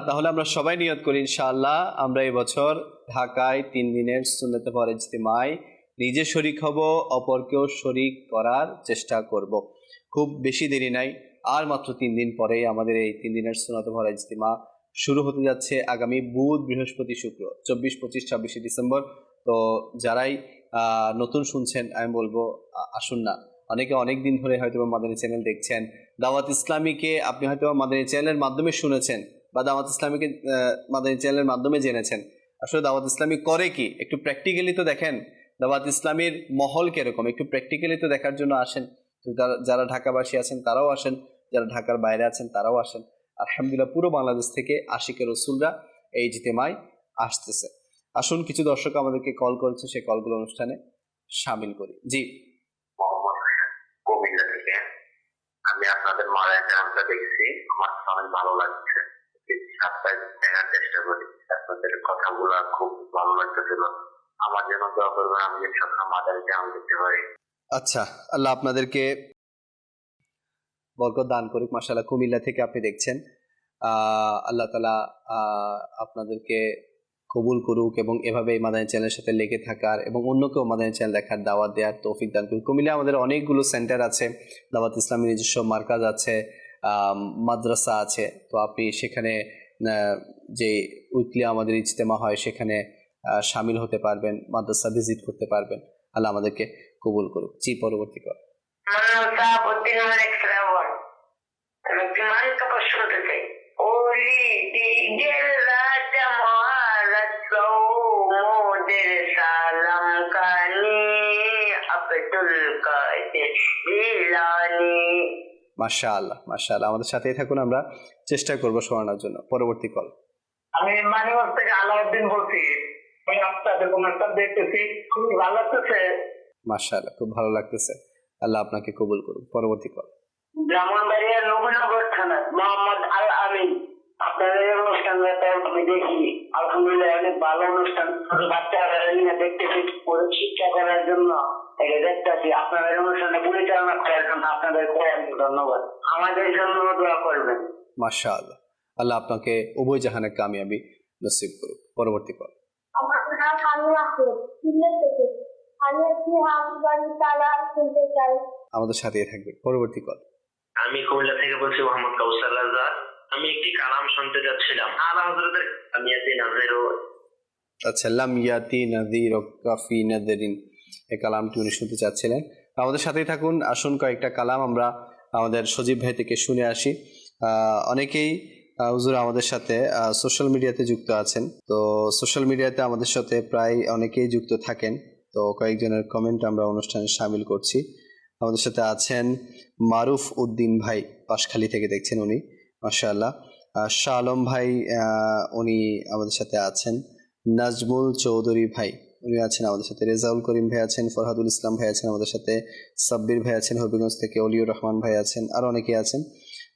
তাহলে আমরা সবাই নিয়ত করি ইনশাআল্লাহ আমরা এবছর ঢাকায় 3 দিনের সুন্নাতে ভরা ইজতিমায় নিজে শরীক হব, অপরকেও শরীক করার চেষ্টা করব। খুব বেশি দেরি নাই, আর মাত্র 3 দিন পরেই আমাদের এই 3 দিনের সুন্নাতে ভরা ইজতিমা শুরু হতে যাচ্ছে আগামী বুধ, বৃহস্পতি, শুক্র, 24, 25, 26 ডিসেম্বর। তো যারাই নতুন শুনছেন আমি বলবো আসুন না। অনেকে অনেক দিন ধরে হয়তো মাদানী চ্যানেল দেখছেন, দাওয়াত ইসলামীকে আপনি হয়তো মাদানী চ্যানেলের মাধ্যমে শুনেছেন বা দাওয়াত ইসলামীকে মাদানী চ্যানেলের মাধ্যমে জেনেছেন। আসলে দাওয়াত ইসলামী করে কি একটু প্র্যাকটিক্যালি তো দেখেন, দাওয়াত ইসলামীর মহল কিরকম একটু প্র্যাকটিক্যালি তো দেখার জন্য আসেন। তো যারা ঢাকাবাসী আছেন তারাও আসেন, যারা ঢাকার বাইরে আছেন তারাও আসেন। আলহামদুলিল্লাহ পুরো বাংলাদেশ থেকে আশিকের রসুলরা এই ইজতেমায় আসতেছে। আসুন, কিছু দর্শক আমাদেরকে কল করেছে, সেই কলগুলো অনুষ্ঠানে সামিল করি। জি, কুমিল্লা থেকে আমি আপনাদের মারায় চ্যানেলটা দেখছি, আমার অনেক ভালো লাগছে। সাপ্তাহে দেখার চেষ্টা করি, আপনাদের কথাগুলো খুব ভালো লাগতেছিল। আমার জন্য দোয়া করবেন, আমি যেন সবসময় মাদারী চ্যানেল দেখতে পারি। আচ্ছা, আল্লাহ আপনাদেরকে বরকত দান করুক। মাশাআল্লাহ, কুমিল্লা থেকে আপনি দেখছেন। আল্লাহ তাআলা আপনাদেরকে কবুল করুক এবং এভাবে মাদানী চ্যানেলের সাথে লেগে থাকার এবং অন্যকেও মাদানী চ্যানেল দেখার দাওয়াত দেওয়ার তৌফিক দান করুক। কুমিল্লায় আমাদের অনেকগুলো সেন্টার আছে, দাওয়াত ইসলামী নিজস্ব মার্কাজ আছে, মাদ্রাসা আছে। তো আপনি সেখানে যে উইকলি আমাদের ইজতেমা হয় সেখানে সামিল হতে পারবেন, মাদ্রাসা ভিজিট করতে পারবেন। আল্লাহ আমাদেরকে কবুল করুক। জি, পরবর্তী কর। মাশাআল্লাহ, মাশাআল্লাহ, আমাদের সাথেই থাকুন, আমরা চেষ্টা করব শোনানোর জন্য। পরবর্তী কল। আমি মানিকগঞ্জ থেকে আলাউদ্দিন বলছি। আপনাদের অনুষ্ঠান দেখতেছি, খুবই ভালো লাগতেছে। মাশাআল্লাহ, খুব ভালো লাগতেছে। আল্লাহ আপনাকে কবুল করুক। পরবর্তী কল। ব্রাহ্মণবাড়িয়া নবীনগর থানা মোহাম্মদ আল আমিন। আপনাদের অনুষ্ঠানটা আমি দেখি, আলহামদুলিল্লাহ অনেক ভালো অনুষ্ঠান। ছোট বাচ্চারা দেখতেছি শিক্ষা করার জন্য এটা দেখতেছি। আপনাদের অনুষ্ঠানে পরিচালনা করার জন্য আপনাদের ধন্যবাদ। আমাদের জন্য দোয়া করবেন। মাশাআল্লাহ, আল্লাহ আপনাকে উভয় জাহানে কামিয়াবি নসিব করুক। পরবর্তী কল। আমার নাম আমিনা আহমেদ, সিলেট থেকে। আমি একটি হামদানি তালা শুনতে চাই। আমাদের সাথেই থাকবেন। পরবর্তী কল। আমি কুমিল্লা থেকে বলছি মোহাম্মদ কাউসার রাজা। আমি একটি কালাম শুনতে যাচ্ছিলাম, আলা হযরতের কামিয়াতি নাযির। আচ্ছা, লাম ইয়াতি নাযির কাফি নাযরিন, এই কালামটি উনি শুনতে চাচ্ছিলেন। আমাদের সাথেই থাকুন। আসুন কয়েকটা কালাম আমরা আমাদের সজীব ভাই থেকে শুনে আসি। অনেকেই হুজুর আমাদের সাথে সোশ্যাল মিডিয়াতে যুক্ত আছেন। তো সোশ্যাল মিডিয়াতে আমাদের সাথে প্রায় অনেকেই যুক্ত থাকেন। তো কয়েকজনের কমেন্ট আমরা অনুষ্ঠানে সামিল করছি। আমাদের সাথে আছেন মারুফ উদ্দিন ভাই, পাশখালী থেকে দেখছেন উনি, মাশাআল্লাহ। শাহ আলম ভাই, উনি আমাদের সাথে আছেন। নাজমুল চৌধুরী ভাই, উনি আছেন আমাদের সাথে। রেজাউল করিম ভাই আছেন, ফরহাদুল ইসলাম ভাই আছেন আমাদের সাথে, সাব্বির ভাই আছেন হবিগঞ্জ থেকে, অলিউর রহমান ভাই আছেন, আর অনেকে আছেন।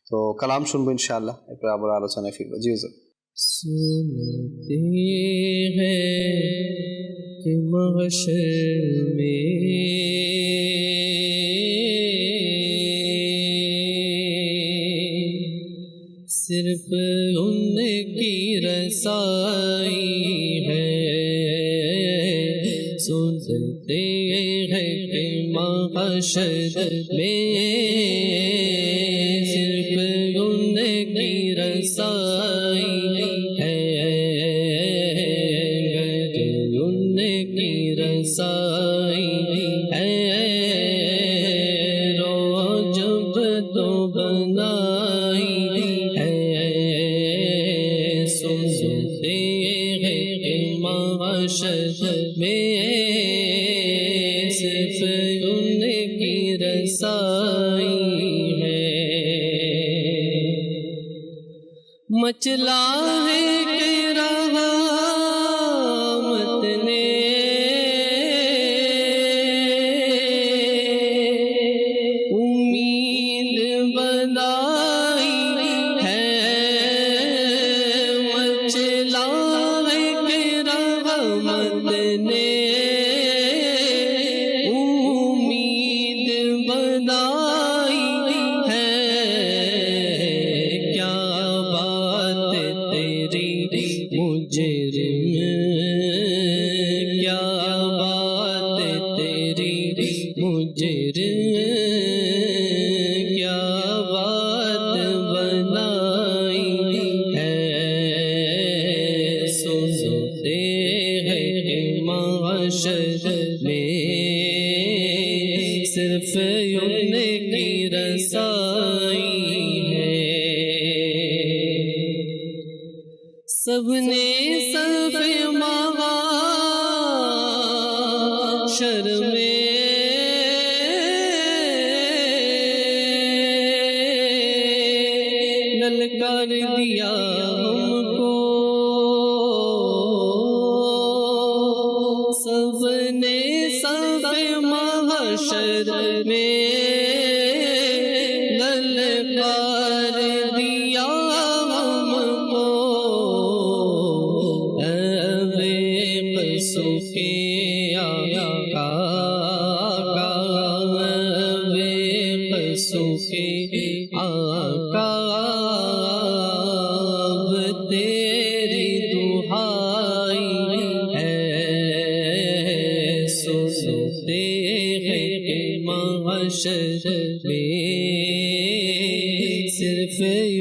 তো কালাম শুনবো ইনশাআল্লাহ, এরপর আবার আলোচনায় ফিরবো। জি হুজুর। सुनते हैं कि महशर में सिर्फ उनकी रसाई है। सुनते हैं कि महशर में सिर्फ उनकी रसाई है। उनकी रसाई है। रोजब तो बनाई है। सुनते हैं कि महशर में सिर्फ उनकी रसाई है। मचला है कि रहमत ने उम्मीद बनाई है। मचला है कि रहमत ने उम्मीद बनाई है। क्या बात तेरी मुजरिम, क्या बात तेरी मुजरिम, सुनते हैं माशर में सिर्फ उनकी रसाई है। सबने सब माशर में ललकार दिया हमको, सबने सब महशर में ललकार दिया हमको। अवे सुखे आका, अवे सुखे आका, तेरी दुहाई है। सुनते हैं महशर में सिर्फ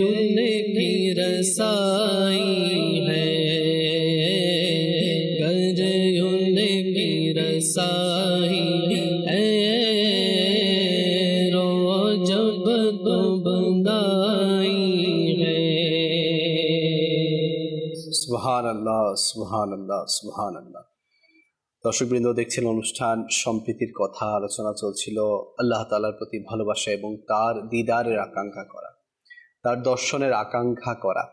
उनकी रसाई है। गर उनकी रसाई है, रो जब तो बंदाई है। সুবহান আল্লাহ, সুবহান আল্লাহ, সুবহান আল্লাহ। দর্শকবৃন্দ, দেখছেন অনুষ্ঠান সম্প্রীতির কথা। আলোচনা চলছিল আল্লাহ তাআলার প্রতি ভালোবাসা এবং তার দিদারের আকাঙ্ক্ষা করা, তার দর্শনের আকাঙ্ক্ষা করা।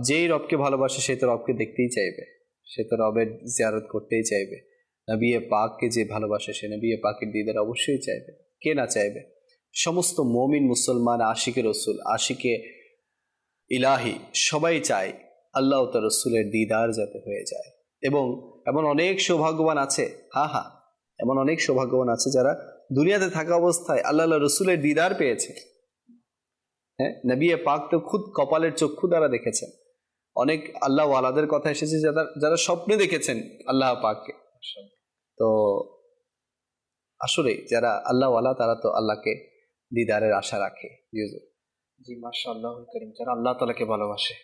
যেই রবকে ভালোবাসে সে তো রবকে দেখতেই চাইবে, সে তো রবের জিয়ারত করতেই চাইবে। নবী পাককে যে ভালোবাসে সে নবী পাকের দিদার অবশ্যই চাইবে, কে না চাইবে। সমস্ত মুমিন মুসলমান, আশিকে রসুল, আশিকে ইলাহি সবাই চায় আল্লাহ ও তার রসুলের দিদার যাতে হয়ে যায়। এবং এমন অনেক সৌভাগ্যবান আছে, এমন অনেক সৌভাগ্যবান আছে যারা দুনিয়াতে থাকা অবস্থায় আল্লাহ রসুলের দিদার পেয়েছে। হ্যাঁ, নবী পাক তো খুদ কপালের চক্ষু দ্বারা দেখেছেন। অনেক আল্লাহ ওয়ালাদের কথা এসেছে যারা স্বপ্নে দেখেছেন আল্লাহ পাককে। তো আসলে যারা আল্লাহ ওয়ালা তারা তো আল্লাহকে দিদারের আশা রাখে। জি মাশাআল্লাহুল কারীম, যারা আল্লাহ তাআলাকে ভালোবাসে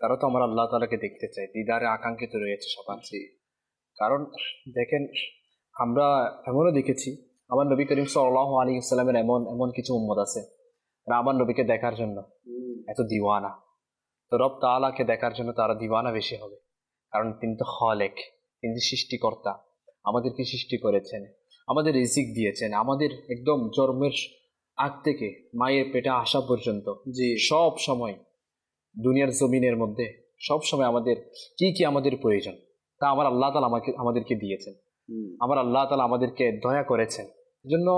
তারা তো আমার আল্লাহ তাআলাকে দেখতে চায়, দিদারে আকাঙ্ক্ষিত রয়েছে সবার। কারণ দেখেন, আমরা এমনও দেখেছি আমার নবী করিম সাল্লাল্লাহু আলাইহি ওয়াসাল্লামের এমন কিছু উম্মত আছে যারা আমার নবীকে দেখার জন্য এত দিওয়ানা। তো রব তাআলাকে দেখার জন্য তারা দিওয়ানা বেশি হবে, কারণ তিনি তো খালেক, তিনি সৃষ্টিকর্তা, আমাদেরকে সৃষ্টি করেছেন, আমাদের রিজিক দিয়েছেন, আমাদের একদম জন্মের আগ থেকে মায়ের পেটে আসা পর্যন্ত সব সময় দুনিয়ার জমিনের মধ্যে সব সময় আমাদের কি আমাদের প্রয়োজন তা আমার আল্লাহ তাআলা আমাদেরকে দিয়েছেন। আমার আল্লাহ তাআলা আমাদেরকে দয়া করেছেন। এজন্য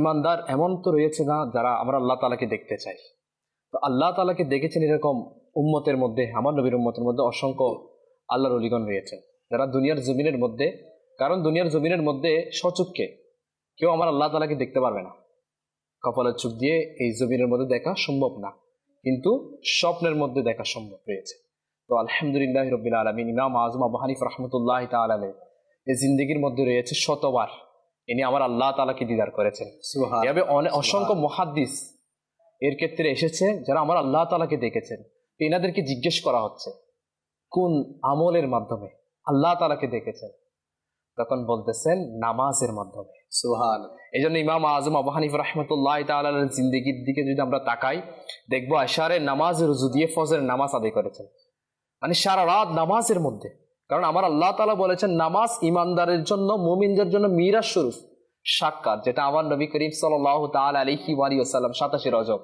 ইমানদার এমন তো রয়েছে না যারা আমরা আল্লাহ তাআলাকে দেখতে চাই। তো আল্লাহ তাআলাকে দেখেছেন এরকম উম্মতের মধ্যে, আমার নবীর উম্মতের মধ্যে অসংখ্য আল্লাহর ওলিগণ রয়েছেন যারা দুনিয়ার জমিনের মধ্যে, কারণ দুনিয়ার জমিনের মধ্যে সচক্ষে কেউ আমার আল্লাহ তাআলাকে দেখতে পারবে না, কপালের চোখ দিয়ে এই জমিনের মধ্যে দেখা সম্ভব না, কিন্তু স্বপ্নের মধ্যে দেখা সম্ভব রয়েছে। তো আলহামদুলিল্লাহ রাব্বিল আলামিন, ইমাম আযম আবু হানিফা রাহমাতুল্লাহি তাআলা আলাইহি এই জিন্দেগির মধ্যে রয়েছে শতবার ইনি আমার আল্লাহ তাআলাকে দিদার করেছেন। এভাবে অসংখ্য মুহাদ্দিস এর ক্ষেত্রে এসেছে যারা আমার আল্লাহ তাআলাকে দেখেছেন। এনাদেরকে জিজ্ঞেস করা হচ্ছে কোন আমলের মাধ্যমে আল্লাহ তাআলাকে দেখেছেন, তখন বলতেছেন নামাজের মাধ্যমে। সুবহানাল্লাহ। এই জন্য ইমাম আযম আবু হানিফা রাহমাতুল্লাহি তাআলা আলাইহির জিন্দেগির দিকে যদি আমরা তাকাই, দেখবো আশারের নামাজের রুজু দিয়ে ফজরের নামাজ আদায় করেছেন, মানে সারা রাত নামাজের মধ্যে। কারণ আমার আল্লাহ তাআলা বলেছেন নামাজ ইমানদারের জন্য, মুমিনদের জন্য মিরাজ স্বরূপ সাক্ষাৎ, যেটা আমার নবী করিম সাল্লাল্লাহু তাআলা আলাইহি ওয়াসাল্লাম 27 রজব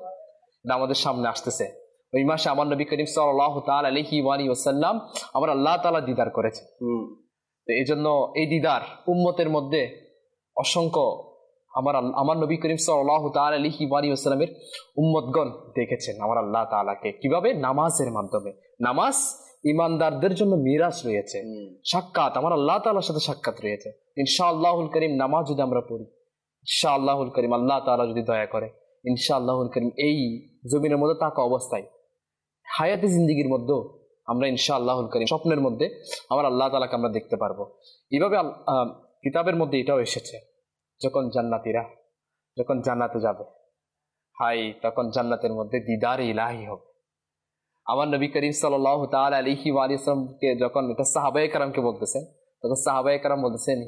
এটা আমাদের সামনে আসতেছে। ওই মাসে আমার নবী করিম সাল্লাল্লাহু তাআলা আলাইহি ওয়াসাল্লাম আমার আল্লাহ তাআলা দিদার করেছেন। তো এই জন্য এই দিদার উম্মতের মধ্যে অসংখ্য আমার নবী করিম সাল্লাল্লাহু তাআলা আলাইহি ওয়াসাল্লামের উম্মতগণ দেখেছেন আমার আল্লাহ তাআলাকে কিভাবে, নামাজের মাধ্যমে। নামাজ ইমানদারদের জন্য মিরাজ রয়েছে, সাক্ষাৎ, আমার আল্লাহ তাআলার সাথে সাক্ষাৎ রয়েছে। ইনশাআল্লাহুল করিম নামাজ যদি আমরা পড়ি, ইনশাআল্লাহুল করিম আল্লাহ তাআলা যদি দয়া করে, ইনশাআল্লাহুল করিম এই জমিনের মধ্যে থাকা অবস্থায় হায়াতে জিন্দেগির মধ্যে আমরা ইনশাআল্লাহুল করিম স্বপ্নের মধ্যে আমার আল্লাহ তাআলাকে আমরা দেখতে পারবো। এইভাবে কিতাবের মধ্যে এটাও এসেছে, যখন জান্নাতীরা যখন জান্নাতে যাবে, তখন জান্নাতের মধ্যে দিদার ইলাহি হবে। আমার নবী করিম সাল্লাল্লাহু তাআলা আলাইহি ওয়া সাল্লামকে যখন এটা সাহাবায়ে কেরামকে বলতেছেন, তখন সাহাবায়ে কেরাম বলতেছেন,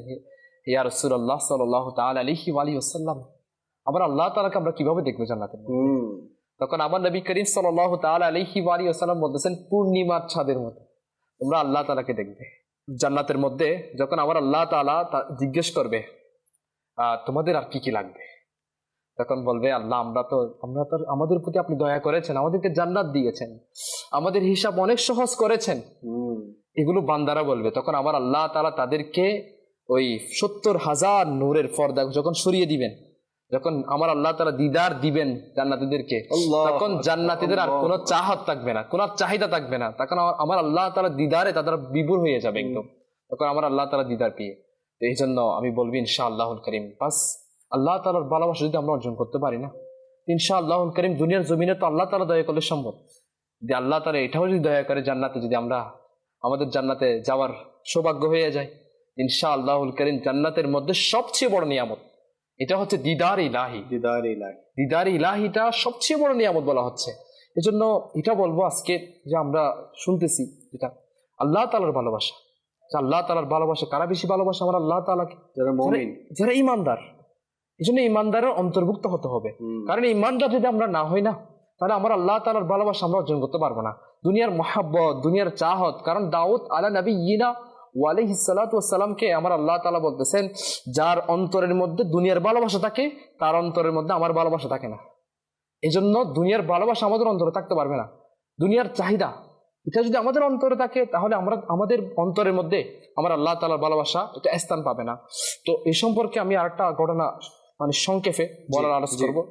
ইয়া রাসূলুল্লাহ সাল্লাল্লাহু তাআলা আলাইহি ওয়া সাল্লাম, আমরা আল্লাহ তাআলাকে আমরা কিভাবে দেখবো জান্নাতের মধ্যে? তখন আমার নবী করিম সাল্লাল্লাহু তাআলা আলাইহি ওয়া সাল্লাম বলতেছেন, পূর্ণিমার চাঁদের মতো তোমরা আল্লাহ তাআলাকে দেখবে জান্নাতের মধ্যে। যখন আমার আল্লাহ তাআলা জিজ্ঞেস করবে তোমাদের আর কি কি লাগবে, তখন বলবে আল্লাহ আমরা তো আমাদের প্রতি আপনি দয়া করেছেন, আমাদেরকে জান্নাত দিয়েছেন, আমাদের হিসাব অনেক সহজ করেছেন, এগুলো বান্দারা বলবে। তখন আমার আল্লাহ তাআলা তাদেরকে ওই 70,000 নূরের পর্দা যখন সরিয়ে দিবেন, যখন আমার আল্লাহ তাআলা দিদার দিবেন জান্নাতীদেরকে, তখন জান্নাতীদের আর কোনো চাহত থাকবে না, কোনো চাহিদা থাকবে না। তখন আমার আল্লাহ তাআলা দিদারে তারা বিভোর হয়ে যাবে একদম, তখন আমার আল্লাহ তাআলা দিদার পেয়ে। তো এই জন্য আমি বলবো ইনশাআল্লাহুল কারীম, বাস আল্লাহ তাআলার ভালোবাসা যদি আমরা অর্জন করতে পারি না, ইনশাআল্লাহুল কারীম দুনিয়ার জমিনে তো আল্লাহ তাআলা দয়া করলে সম্ভব। যদি আল্লাহ তাআলা এটাও যদি দয়া করে জান্নাতে, যদি আমরা আমাদের জান্নাতে যাওয়ার সৌভাগ্য হয়ে যায়, ইনশাআল্লাহুল কারীম জান্নাতের মধ্যে সবচেয়ে বড় নিয়ামত এটা হচ্ছে দিদার ইলাহি। দিদার ইলাহিটা সবচেয়ে বড় নিয়ামত বলা হচ্ছে। এজন্য এটা বলবো আজকে যে আমরা শুনতেছি যেটা আল্লাহ তাআলার ভালোবাসা, আল্লাহ তাআলার ভালোবাসা কারা বেশি ভালোবাসা? আমরা আল্লাহ তাআলাকে, যারা মুমিন, যারা ঈমানদার। এই জন্য ঈমানদারের অন্তর্ভুক্ত হতে হবে, কারণ ঈমানদার যদি আমরা না হই না, তাহলে আমরা আল্লাহ তাআলার ভালোবাসা আমরা অর্জন করতে পারবো না। দুনিয়ার মহাব্বত, দুনিয়ার চাহত, কারণ দাউদ আলা নবিয়িনা ওয়া আলাইহিস সালাতু ওয়াস সালামকে আমার আল্লাহ তাআলা বলতেছেন, যার অন্তরের মধ্যে দুনিয়ার ভালোবাসা থাকে তার অন্তরের মধ্যে আমার ভালোবাসা থাকে না। এই জন্য দুনিয়ার ভালোবাসা আমাদের অন্তরে থাকতে পারবে না। দুনিয়ার চাহিদা এটা যদি আমাদের অন্তরে থাকে, তাহলে আমরা আমাদের অন্তরের মধ্যে আমার আল্লাহ তাআলার ভালোবাসা এটা স্থান পাবে না। তো এই সম্পর্কে আমি আরেকটা ঘটনা সংক্ষেপে বলার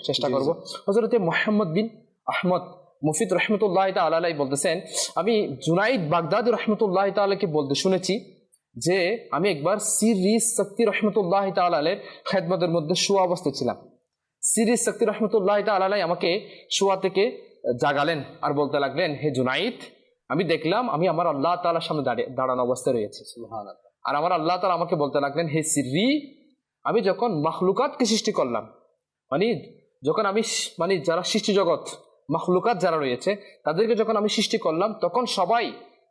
চেষ্টা করব। হযরত মুহাম্মদ বিন আহমদ মুফিদ রহমতুল্লাহ তাআলা আলাইহি বলতেছেন, আমি জুনাইদ বাগদাদি রহমতুল্লাহ তাআলাকে বলতে শুনেছি যে আমি একবার সিরিজ শক্তি রহমতুল্লাহ তাআলা আলাইহির খেদমতের মধ্যে শোয়া অবস্থায় ছিলাম। সিরিজ শক্তি রহমতুল্লাহ তাআলা আলাইহি আমাকে শোয়া থেকে জাগালেন আর বলতে লাগলেন, হে জুনাইদ, আমি দেখলাম আমি আমার আল্লাহ তাআলার সামনে দাঁড়ানো অবস্থায় রয়েছে। সুবহানাল্লাহ। আর আমার আল্লাহ তাআলা আমাকে বলতে লাগলেন, হে সিররি, আমি যখন মাখলুকাতকে সৃষ্টি করলাম, যখন আমি যারা সৃষ্টি জগৎ মাখলুকাত যারা রয়েছে তাদেরকে যখন আমি সৃষ্টি করলাম, তখন সবাই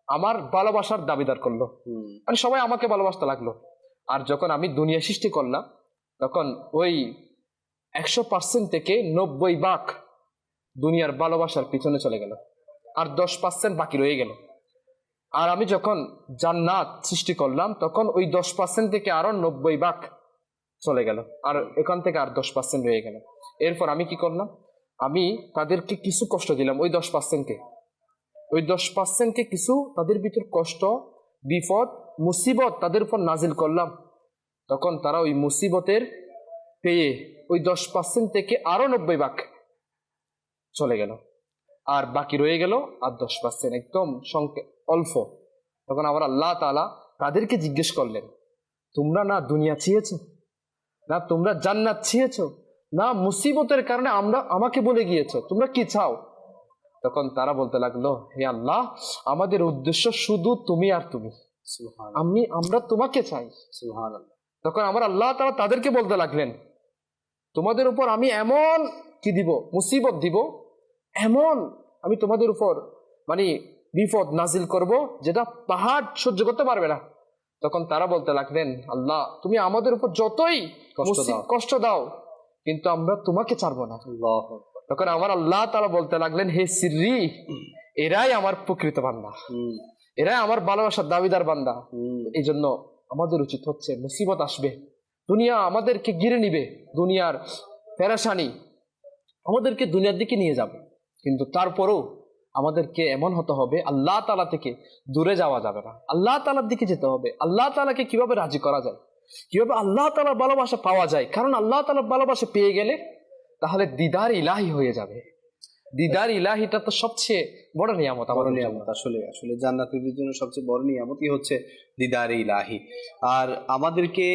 আমার ভালোবাসার দাবিদার করলো, সবাই আমাকে ভালোবাসতে লাগলো। আর যখন আমি দুনিয়া সৃষ্টি করলাম, তখন ওই 100% থেকে 90% দুনিয়ার ভালোবাসার পিছনে চলে গেল, আর 10% বাকি রয়ে গেল। আর আমি যখন জান্নাত সৃষ্টি করলাম, তখন ওই 10% থেকে আরো 90% চলে গেল, আর এখান থেকে আর 10% রয়ে গেল। এরপর আমি কি করলাম, আমি তাদেরকে কিছু কষ্ট দিলাম, ওই 10%কে কিছু তাদের ভিতর কষ্ট, বিপদ, মুসিবত তাদের উপর নাজিল করলাম। তখন তারা ওই মুসিবতের পেয়ে ওই 10% থেকে আরো 90% চলে গেল, আর বাকি রয়ে গেল আর 10%, একদম অল্প। তখন আবার আল্লাহ তাআলা তাদেরকে জিজ্ঞেস করলেন, তোমরা না দুনিয়া চেয়েছো, না তোমরা জান্নাত চেয়েছো, না মুসিবতের কারণে আমাকে বলে গিয়েছো, তোমরা কি চাও? তখন তারা বলতে লাগলো, হে আল্লাহ, আমাদের উদ্দেশ্য শুধু তুমি আর তুমি, আমরা তোমাকে চাই। সুবহানাল্লাহ। তখন আমার আল্লাহ তাআলা তাদেরকে বলতে লাগলেন, তোমাদের উপর আমি এমন কি দিব, মুসিবত দিব, এমন আমি তোমাদের উপর বিপদ নাজিল করব যেটা পাহাড় সহ্য করতে পারবে না। তখন তারা বলতে লাগলেন, আল্লাহ, তুমি আমাদের উপর যতই কষ্ট দাও, কিন্তু আমরা তোমাকে ছাড়বো না। তখন আমার আল্লাহ তাআলা বলতে লাগলেন, হে সিররি, এরাই আমার প্রকৃত বান্দা, এরাই আমার ভালোবাসার দাবিদার বান্দা। এই জন্য আমাদের উচিত হচ্ছে, মুসিবত আসবে, দুনিয়া আমাদেরকে ঘিরে নিবে, দুনিয়ার পেরেশানি আমাদেরকে দুনিয়ার দিকে নিয়ে যাবে, কিন্তু তারপরেও আমাদেরকে এমন হতে হবে, আল্লাহ তাআলা থেকে দূরে যাওয়া যাবে না, আল্লাহ তাআলার দিকে যেতে হবে। আল্লাহ তাআলাকে কিভাবে রাজি করা যায়, কিভাবে আল্লাহ তাআলার ভালোবাসা পাওয়া যায়, কারণ আল্লাহ তাআলার ভালোবাসা পেয়ে গেলে তাহলে দিদার ইলাহি হয়ে যাবে। দিদার ইলাহিটা তো সবচেয়ে বড় নিয়ামত, আমাদের নিয়ামত। আসলে জান্নাতীদের জন্য সবচেয়ে বড় নিয়ামতই হচ্ছে দিদার ইলাহি। আর আমাদেরকে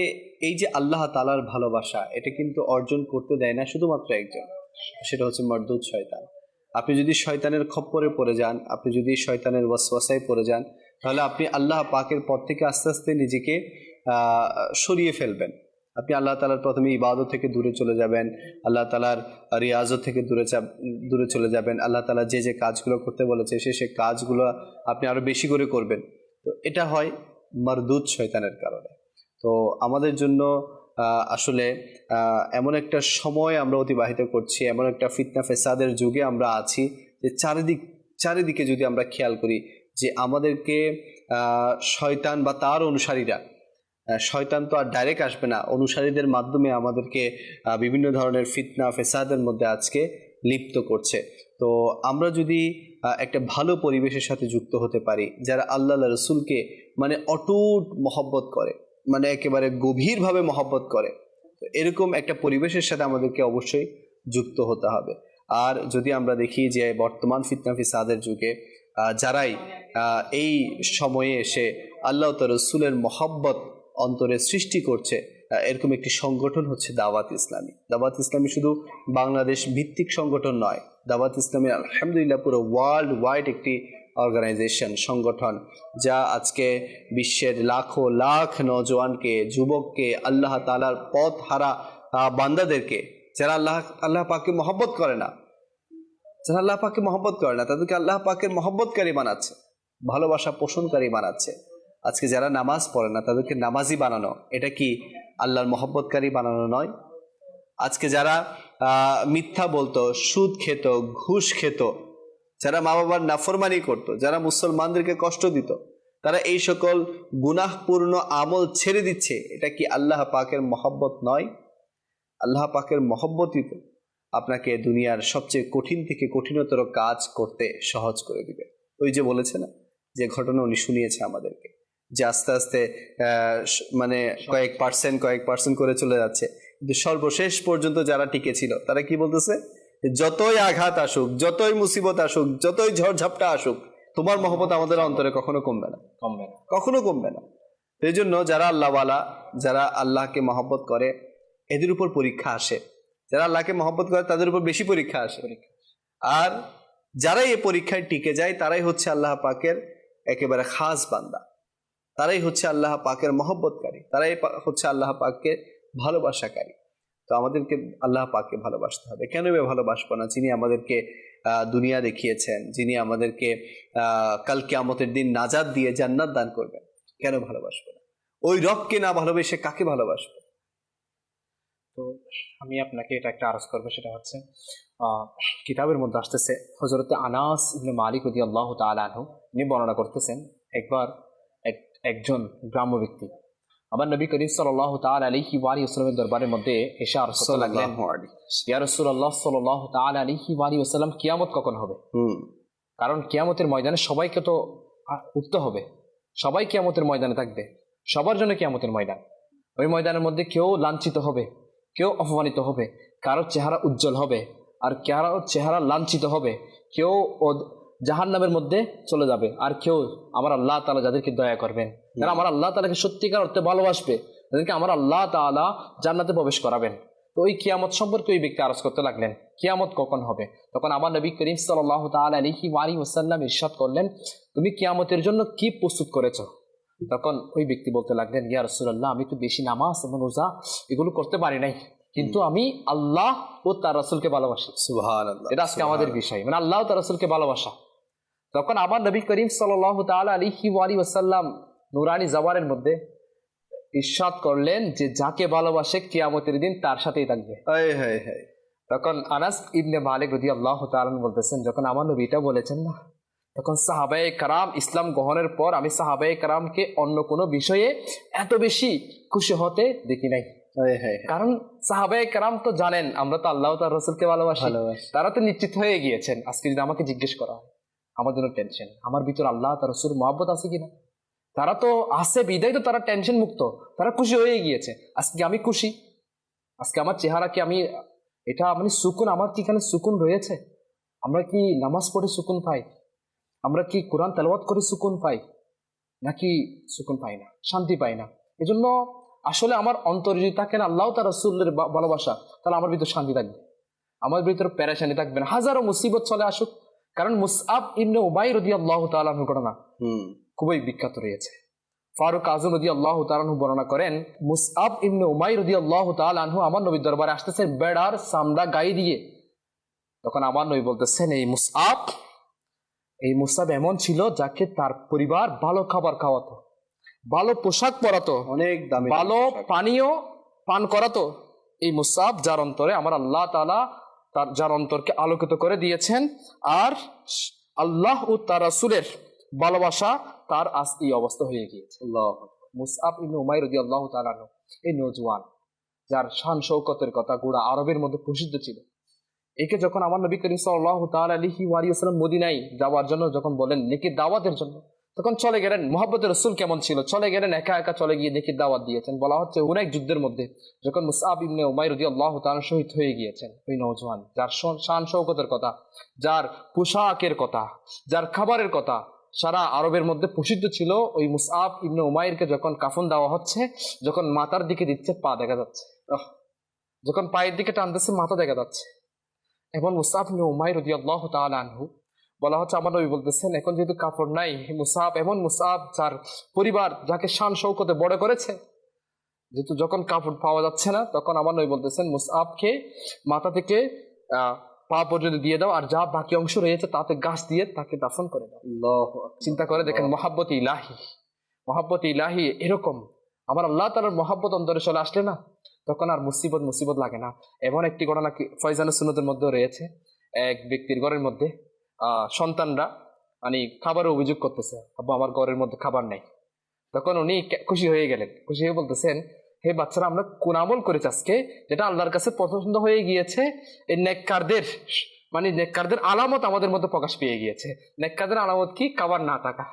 এই যে আল্লাহ তাআলার ভালোবাসা, এটা কিন্তু অর্জন করতে দেয় না শুধুমাত্র একজন, সেটা হচ্ছে মরদুদ শয়তান। আপনি যদি শয়তানের খপ্পরে পড়ে যান, আপনি যদি শয়তানের ওয়াসওয়াসায় পড়ে যান, তাহলে আপনি আল্লাহ পাকের পথ থেকে আস্তে আস্তে নিজেকে সরিয়ে ফেলবেন। আপনি আল্লাহ তাআলার প্রথমে ইবাদত থেকে দূরে চলে যাবেন, আল্লাহ তাআলার রিয়াজত থেকে দূরে চলে যাবেন, আল্লাহ তাআলা যে যে কাজগুলো করতে বলেছে সে কাজগুলো আপনি আরো বেশি করে করবেন। তো এটা হয় মারদুদ শয়তানের কারণে। তো আমাদের জন্য আসলে এমন একটা সময় আমরা অতিবাহিত করছি, এমন একটা ফিতনা ফেসাদের যুগে আমরা আছি যে চারিদিকে যদি আমরা খেয়াল করি যে আমাদেরকে শয়তান বা তার অনুসারীরা, শয়তান তো আর ডাইরেক্ট আসবে না, অনুসারীদের মাধ্যমে আমাদেরকে বিভিন্ন ধরনের ফিতনা ফেসাদের মধ্যে আজকে লিপ্ত করছে। তো আমরা যদি একটা ভালো পরিবেশের সাথে যুক্ত হতে পারি, যারা আল্লাহ রসুলকে মানে অটুট মহব্বত করে, মানে একেবারে গভীরভাবে মহব্বত করে, তো এরকম একটা পরিবেশের সাথে আমাদেরকে অবশ্যই যুক্ত হতে হবে। আর যদি আমরা দেখি যে বর্তমান ফিতনা ফিসাদের যুগে যারাই এই সময়ে এসে আল্লাহ তাআলা রসুলের মহব্বত অন্তরে সৃষ্টি করছে, এরকম একটি সংগঠন হচ্ছে দাওয়াত ইসলামী। দাওয়াত ইসলামী শুধু বাংলাদেশ ভিত্তিক সংগঠন নয়, দাওয়াত ইসলামী আলহামদুলিল্লাহ পুরো ওয়ার্ল্ড ওয়াইড একটি অর্গানাইজেশন, সংগঠন, যা আজকে বিশ্বের লাখো লাখ নওজোয়ানকে, যুবককে, আল্লাহ তাআলার পথ হারা বান্দাদেরকে, যারা আল্লাহ পাককে মহব্বত করে না, যারা আল্লাহ পাককে মহব্বত করে না, তাদেরকে আল্লাহ পাকের মহব্বতকারী বানাচ্ছে, ভালোবাসা পোষণকারী বানাচ্ছে। আজকে যারা নামাজ পড়ে না তাদেরকে নামাজি বানানো, এটা কি আল্লাহর মহব্বতকারী বানানো নয়? আজকে যারা মিথ্যা বলতো, সুদ খেত, ঘুষ খেত, যারা মা বাবার নাফরমানি করত, যারা মুসলমানদেরকে কষ্ট দিত, তারা এই সকল গুনাহপূর্ণ আমল ছেড়ে দিচ্ছে, এটা কি আল্লাহ পাকের মহব্বত নয়? আল্লাহ পাকের মহব্বতই তো আপনাকে দুনিয়ার সবচেয়ে কঠিন থেকে কঠিনতর কাজ করতে সহজ করে দিবে। ওই যে বলেছে না, যে ঘটনা উনি শুনিয়েছে আমাদেরকে, যে আস্তে আস্তে মানে কয়েক পার্সেন্ট করে চলে যাচ্ছে, কিন্তু সর্বশেষ পর্যন্ত যারা টিকে ছিল তারা কি বলতেছে, যতই আঘাত আসুক, যতই মুসিবত আসুক, যতই ঝড়ঝাপটা আসুক, তোমার মহব্বত আমাদের অন্তরে কখনো কমবে না, কখনো কমবে না। এই জন্য যারা আল্লাহওয়ালা, যারা আল্লাহকে মহব্বত করে, এদের উপর পরীক্ষা আসে। যারা আল্লাহকে মহব্বত করে তাদের উপর বেশি পরীক্ষা আসে। আর যারাই এই পরীক্ষায় টিকে যায় তারাই হচ্ছে আল্লাহ পাকের একেবারে খাস বান্দা, তারাই হচ্ছে আল্লাহ পাকের মহব্বতকারী, তারাই হচ্ছে আল্লাহ পাককে ভালোবাসাকারী। তো আমাদেরকে আল্লাহ পাককে ভালোবাসতে হবে। কেন ভালোবাসবো না? যিনি আমাদেরকে দুনিয়া দেখিয়েছেন, যিনি আমাদেরকে কাল কিয়ামতের দিন নাজাত দিয়ে জান্নাত দান করবেন, কেন ভালোবাসবো না? ওই রবকে না ভালোবেসে কাকে ভালোবাসবো? তো আমি আপনাকে এটা একটা আরজ করবো, সেটা হচ্ছে কিতাবের মধ্যে আসতেছে, হযরত আনাস ইবনে মালিক রাদিয়াল্লাহু তাআলা আনহু তিনি বর্ণনা করতেছেন, একবার একজন গ্রাম্য ব্যক্তি আমার নবী করিম সাল্লাল্লাহু তাআলা আলাইহি ওয়া আলিহি ওয়াসাল্লামের দরবারের মধ্যে এসে আরজ করতে লাগলেন, ইয়া রাসূলুল্লাহ সাল্লাল্লাহু তাআলা আলাইহি ওয়া আলিহি ওয়াসাল্লাম, কিয়ামত কখন হবে? কারণ কিয়ামতের ময়দানে সবাইকে তো উঠতে হবে, সবাই কিয়ামতের ময়দানে থাকবে, সবার জন্য কিয়ামতের ময়দান। ওই ময়দানের মধ্যে কেউ লাঞ্ছিত হবে, কেউ অপমানিত হবে, কারো চেহারা উজ্জ্বল হবে আর কারো চেহারা লাঞ্ছিত হবে, কেউ জাহান্নামের মধ্যে চলে যাবে, আর কেউ আমার আল্লাহ তাআলা যাদেরকে দয়া করবেন, যারা আমার আল্লাহ তাআলাকে সত্যিকার অর্থে ভালোবাসবে, তাদেরকে আমার আল্লাহ তাআলা জান্নাতে প্রবেশ করাবেন। তো ওই কিয়ামত সম্পর্কে ওই ব্যক্তি আরজ করতে লাগলেন, কিয়ামত কখন হবে? তখন আমার নবী করিম সাল্লাল্লাহু তাআলা আলাইহি ওয়া আলিহি ওয়াসাল্লাম ইরশাদ করলেন, তুমি কিয়ামতের জন্য কি প্রস্তুত করেছো? তখন ওই ব্যক্তি বলতে লাগলেন, ইয়া রাসূলুল্লাহ, আমি তো বেশি নামাজ এবং রোজা এগুলো করতে পারি নাই, কিন্তু আমি আল্লাহ ও তার রাসূলকে ভালোবাসি। সুবহানাল্লাহ, এটা আজকে আমাদের বিষয়, মানে আল্লাহ ও তার রাসূলকে ভালোবাসা। তখন আমার নবী করিম সাল্লাল্লাহু তাআলা আলাইহি ওয়া আলিহি ওয়াসাল্লাম নূরানি জবানের মধ্যে ইরশাদ করলেন যে যাকে ভালোবাসে কিয়ামতের দিন তার সাথেই থাকবে। তখন আনাস ইবনে মালিক রাদিয়াল্লাহু তাআলা বলতেছেন, যখন আমার নবী এটা বলেছেন না, তখন সাহাবায়ে কেরাম, ইসলাম গ্রহণের পর আমি সাহাবায়ে কেরামকে অন্য কোনো বিষয়ে এত বেশি খুশি হতে দেখি নাই। কারণ সাহাবায়ে কেরাম তো জানেন আমরা তো আল্লাহ তার রাসূলকে ভালোবাসি, তারা তো নিশ্চিত হয়ে গিয়েছেন। আজকে যদি আমাকে জিজ্ঞেস করা হয়, আমার জন্য টেনশন, আমার ভিতর আল্লাহ তার রাসূল মহব্বত আছে কিনা, তারা তো আছে বিদায় তো তারা টেনশন মুক্ত, তারা খুশি হয়ে গিয়েছে। আজকে আমি খুশি, আজকে আমার চেহারা কি আমি এটা মানে সুকুন, আমার কি এখানে সুকুন রয়েছে? আমরা কি নামাজ পড়ে সুকুন পাই? আমরা কি কোরআন তেলাওয়াত করে সুকুন পাই? নাকি সুকুন পাই না, শান্তি পাই না? এজন্য আসলে আমার অন্তরে যদি থাকে না আল্লাহ তার রাসূলের ভালোবাসা, তাহলে আমার ভিতর শান্তি থাকবে, আমার ভিতর পেরেশানি থাকবে না, হাজারো মুসিবত চলে আসুক। কারণ মুসআব ইবনে উমাইর রাদিয়াল্লাহু তাআলা আনহুর ঘটনা খুবই বিখ্যাত রয়েছে। ফারুক আজম রাদিয়াল্লাহু তাআলা আনহু বর্ণনা করেন, মুসআব ইবনে উমাইর রাদিয়াল্লাহু তাআলা আনহু আমার নবীর দরবারে আসতেছে বেড়ার চামড়া গায়ে দিয়ে। তখন আমার নবী বলতেছেন, এই মুসআব এমন ছিল যাকে তার পরিবার ভালো খাবার খাওয়াতো, ভালো পোশাক পরাতো, অনেক দামি ভালো পানীয় পান করাতো। এই মুসআব যার অন্তরে আমার আল্লাহ তাআলা যার অন্তরকে আলোকিত করে দিয়েছেন, আর আল্লাহ ও তার রাসূলের ভালোবাসা তার আজ এই অবস্থা হয়ে গিয়েছে। আল্লাহ মুসআব ইবনে উমাইর রাদিয়াল্লাহু তাআলা আনহু, এই নওজোয়ান যার শান শৌকতের কথা গোড়া আরবের মধ্যে প্রসিদ্ধ ছিল, একে যখন আমার নবী করিম সাল্লাল্লাহু তাআলা আলাইহি ওয়া সাল্লাম মদিনায় যাওয়ার জন্য যখন বলেন নেকির দাওয়াতের জন্য, তখন চলে গেলেন। মুহাব্বতের রাসূল কেমন ছিল, চলে গেলেন একা একা, চলে গিয়ে নেকির দাওয়াত দিয়েছেন। বলা হচ্ছে অনেক যুদ্ধের মধ্যে যখন মুসআব ইবনে উমাইর রাদিয়াল্লাহু তাআলা শহীদ হয়ে গিয়েছেন, ওই নওজোয়ান যার শান শৌকতের কথা, যার পোশাকের কথা, যার খাবারের কথা সারা আরবের মধ্যে প্রসিদ্ধ ছিল, ওই মুসআব ইবনে উমাইরকে যখন কাফন দেওয়া হচ্ছে, যখন মাথার দিকে দিচ্ছে পা দেখা যাচ্ছে, যখন পায়ের দিকে টানতেছে মাথা দেখা যাচ্ছে। এখন মুসআব ইবনে উমাইর রাদিয়াল্লাহু তাআলা আনহু, বলা হচ্ছে আমার নবী বলতেছেন এখন যেহেতু কাপড় নাই, মুসআব এমন মুসআব যার পরিবার যাকে শান শৌকতে বড় করেছে, যেহেতু যখন কাপড় পাওয়া যাচ্ছে না, তখন আমার নবী বলতেছেন মুসআবকে মাথা থেকে পা পর্যন্ত দিয়ে দাও, আর যা বাকি অংশ রয়েছে তাতে গাছ দিয়ে তাকে দাফন করে দাও। চিন্তা করে দেখেন, মহাব্বত ইলাহি এরকম। আমার আল্লাহ তাআলার মহাব্বত অন্তরে চলে আসলে না, তখন আর মুসিবত লাগে না। এমন একটি ঘটনা ফয়জানুস সুন্নতের মধ্যে রয়েছে, এক ব্যক্তির ঘরের মধ্যে সন্তানরা মানে খাবারের অভিযোগ করতেছে, আব্বু আমার ঘরের মধ্যে খাবার নেই। তখন উনি খুশি হয়ে গেলেন, খুশি হয়ে বলতেছেন, হে বাচ্চারা, আমরা কোন আমল করেছি আজকে যেটা আল্লাহর কাছে পছন্দ হয়ে গিয়েছে। এই নেককারদের আলামত আমাদের মধ্যে প্রকাশ পেয়ে গিয়েছে। নেককারদের আলামত কি? খাবার না থাকা।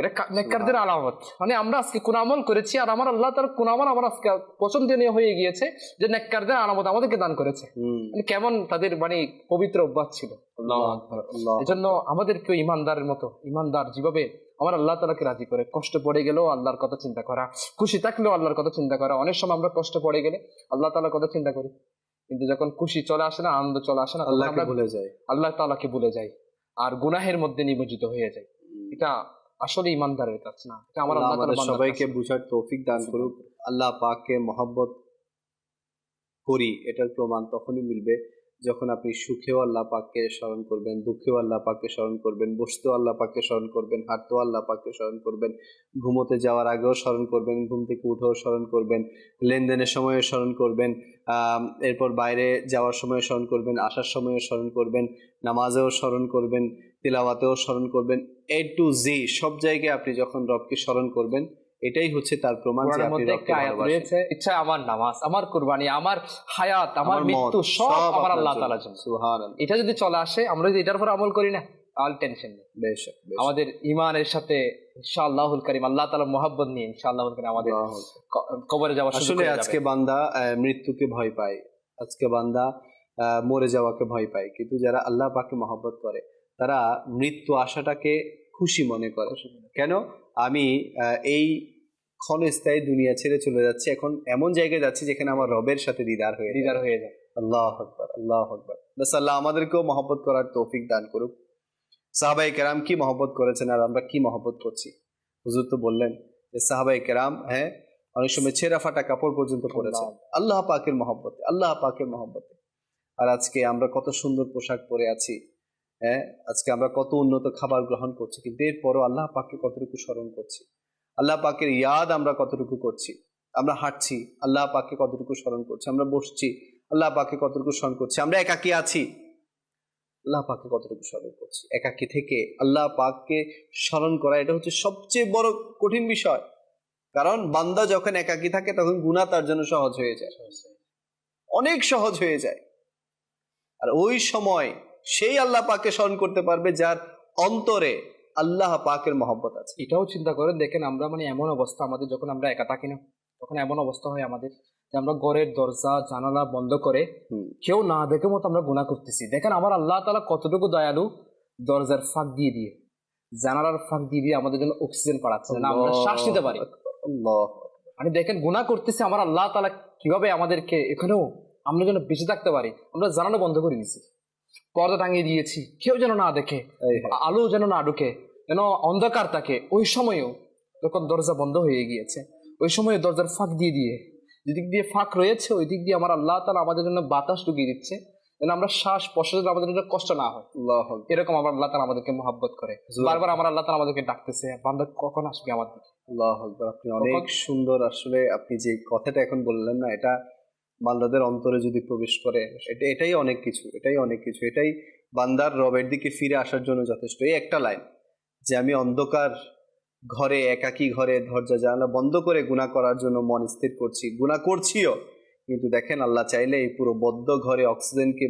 এটা নেককারদের আলামত। মানে আমরা আজকে কোন আমল করেছি, আর আমার আল্লাহ তাআলা কোন আমল আমার আজকে পছন্দনীয় হয়ে গিয়েছে, যে নেককারদের আলামত আমাদেরকে দান করেছে। মানে কেমন তাদের মানে পবিত্র অভ্যাস ছিল। আল্লাহু আকবার। এজন্য আমাদেরকে ইমানদার যেভাবে আমার আল্লাহ তাআলাকে রাজি করে, কষ্ট পড়ে গেলেও আল্লাহর কথা চিন্তা করা, খুশি থাকলেও আল্লাহর কথা চিন্তা করা। অনেক সময় আমরা কষ্ট পড়ে গেলে আল্লাহ তাআলার কথা চিন্তা করি, কিন্তু যখন খুশি চলে আসে না, আনন্দ চলে আসে না, আল্লাহ তাআলাকে ভুলে যাই আর গুনাহের মধ্যে নিমজ্জিত হয়ে যায়। এটা আসলে ইমানদারের কাজ না। এটা আমার আল্লাহ তাআলা সবাইকে বুঝার তৌফিক দান করুক। আল্লাহ পাককে মহব্বত করি, এটার প্রমাণ তখনই মিলবে যখন আপনি সুখেও আল্লাহ পাককে স্মরণ করবেন, দুঃখেও আল্লাহ পাককে স্মরণ করবেন, বসতেও আল্লাহ পাককে স্মরণ করবেন, হাঁটতেও আল্লাহ পাককে স্মরণ করবেন, ঘুমোতে যাওয়ার আগেও স্মরণ করবেন, ঘুম থেকে উঠেও স্মরণ করবেন, লেনদেনের সময়ে স্মরণ করবেন, এরপর বাইরে যাওয়ার সময় স্মরণ করবেন, আসার সময়ে স্মরণ করবেন, নামাজেও স্মরণ করবেন, তিলাওয়াতেও স্মরণ করবেন। A to Z সব জায়গায় আপনি যখন রবকে স্মরণ করবেন, এটাই হচ্ছে তার প্রমাণ যে আপনি রবকে ভালোবাসেন। ইচ্ছা আমার নামাজ, আমার কুরবানি, আমার হায়াত, আমার মৃত্যু সব আমার আল্লাহ তাআলার জন্য। সুবহানাল্লাহ। এটা যদি চলে আসে, আমরা যদি এটার উপর আমল করি না, তাহলে টেনশন নেই। বেশক আমাদের ঈমানের সাথে ইনশাআল্লাহুল কারীম আল্লাহ তাআলার মহব্বত নিয়ে ইনশাআল্লাহুল কারীম আমাদের কবরে যাওয়ার সুযোগ হয়ে যাবে। আজকে বান্দা মৃত্যুকে ভয় পায়, আজকে বান্দা মরে যাওয়াকে ভয় পায়, কিন্তু যারা আল্লাহ পাককে মহব্বত করে তারা মৃত্যু আশাটাকে খুশি মনে করে। কেন? আমি এই ক্ষণস্থায়ী দুনিয়া ছেড়ে চলে যাচ্ছি, এখন এমন জায়গায় যাচ্ছি যেখানে আমার রবের সাথে দিদার হয়ে যায়। আল্লাহু আকবার, আল্লাহু আকবার। বাস আল্লাহ আমাদেরকেও মহব্বত করার তৌফিক দান করুক। সাহাবায়ে কেরাম কি মহব্বত করেছেন, আর আমরা কি মহব্বত করছি। হুজুর তো বললেন যে সাহাবায়ে কেরাম অনেক সময় ছেঁড়া ফাটা কাপড় পর্যন্ত পরেছেন আল্লাহ পাকের মহব্বতে, আল্লাহ পাকের মহব্বতে। আর আজকে আমরা কত সুন্দর পোশাক পরে আছি, আজকে আমরা কত উন্নত খাবার গ্রহণ করছি, কিন্তু এরপরও আল্লাহ পাককে কতটুকু স্মরণ করছি, আল্লাহ পাকের ইয়াদ আমরা কতটুকু করছি। আমরা হাঁটছি, আল্লাহ পাককে কতটুকু স্মরণ করছি। আমরা বসছি, আল্লাহ পাককে কতটুকু স্মরণ করছি। আমরা একাকী আছি, আল্লাহ পাককে কতটুকু স্মরণ করছি। একাকী থেকে আল্লাহ পাককে স্মরণ করা, এটা হচ্ছে সবচেয়ে বড় কঠিন বিষয়। কারণ বান্দা যখন একাকী থাকে তখন গুনাহ তার জন্য সহজ হয়ে যায়, অনেক সহজ হয়ে যায়। আর ওই সময় সেই আল্লাহ পাককে স্মরণ করতে পারবে যার অন্তরে আল্লাহ পাকের মহব্বত আছে। এটাও চিন্তা করে দেখেন, আমরা মানে এমন অবস্থা আমাদের, যখন আমরা একা থাকি না, তখন এমন অবস্থা হয় আমাদের যে আমরা ঘরের দরজা জানালা বন্ধ করে কেউ না দেখে মতো আমরা গুনাহ করতেছি। দেখেন আমার আল্লাহ তাআলা কতটুকু দয়ালু, দরজার ফাঁক দিয়ে জানালার ফাঁক দিয়ে আমাদের জন্য অক্সিজেন পাঠাচ্ছেন, আমরা শ্বাস নিতে পারি। মানে দেখেন গুনাহ করতেছি, আমার আল্লাহ তাআলা কিভাবে আমাদেরকে এখানেও আমরা যেন বেঁচে থাকতে পারি। আমরা জানালা বন্ধ করে দিয়েছি, পর্দা টাঙিয়ে দিয়েছি, কেউ যেন না দেখে, আলো যেন না ঢুকে, যেন অন্ধকার থাকে। ওই সময়ও যখন দরজা বন্ধ হয়ে গিয়েছে, ওই সময় দরজার ফাঁক দিয়ে যেদিক দিয়ে ফাঁক রয়েছে ওই দিক দিয়ে আমার আল্লাহ তাআলা আমাদের জন্য বাতাস ঢুকিয়ে দিচ্ছে, যেন আমরা শ্বাস প্রশ্বাস আমাদের জন্য কষ্ট না হয়। এরকম আমার আল্লাহ তাআলা আমাদেরকে মহব্বত করে। বারবার আমার আল্লাহ তাআলা আমাদেরকে ডাকতেছে, বান্দা কখন আসবে আমার দিকে। আল্লাহু আকবার। আপনি অনেক সুন্দর, আসলে আপনি যে কথাটা এখন বললেন না, এটা বান্দাদের অন্তরে যদি প্রবেশ করে, এটাই অনেক কিছু, এটাই বান্দার রবের দিকে ফিরে আসার জন্য যথেষ্ট। এই একটা লাইন যে আমি অন্ধকার ঘরে, একাকী ঘরে দরজা জানালা বন্ধ করে গুনাহ করার জন্য মন স্থির করছি, গুনাহ করছিও, কিন্তু দেখেন আল্লাহ চাইলে এই পুরো বদ্ধ ঘরে অক্সিজেনকে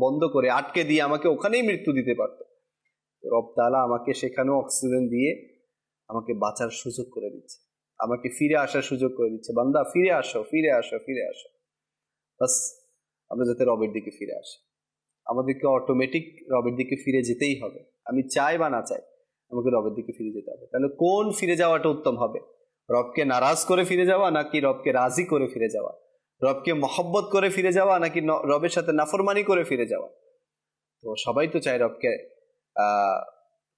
বন্ধ করে আটকে দিয়ে আমাকে ওখানেই মৃত্যু দিতে পারতো। রব তাআলা আমাকে সেখানেও অক্সিজেন দিয়ে আমাকে বাঁচার সুযোগ করে দিচ্ছে, আমাকে ফিরে আসার সুযোগ করে দিচ্ছে। বান্দা ফিরে আসো, ফিরে আসো, ফিরে আসো। বাস আমরা যাতে রবের দিকে ফিরে আসি, আমাদেরকে অটোমেটিক রবের দিকে ফিরে যেতেই হবে। আমি চাই বা না চাই, আমাকে রবের দিকে ফিরে যেতে হবে। তাহলে কোন ফিরে যাওয়াটা উত্তম হবে? রবকে নারাজ করে ফিরে যাওয়া, নাকি রবকে রাজি করে ফিরে যাওয়া? রবকে মহব্বত করে ফিরে যাওয়া, নাকি রবের সাথে নাফরমানি করে ফিরে যাওয়া? তো সবাই তো চায় রবকে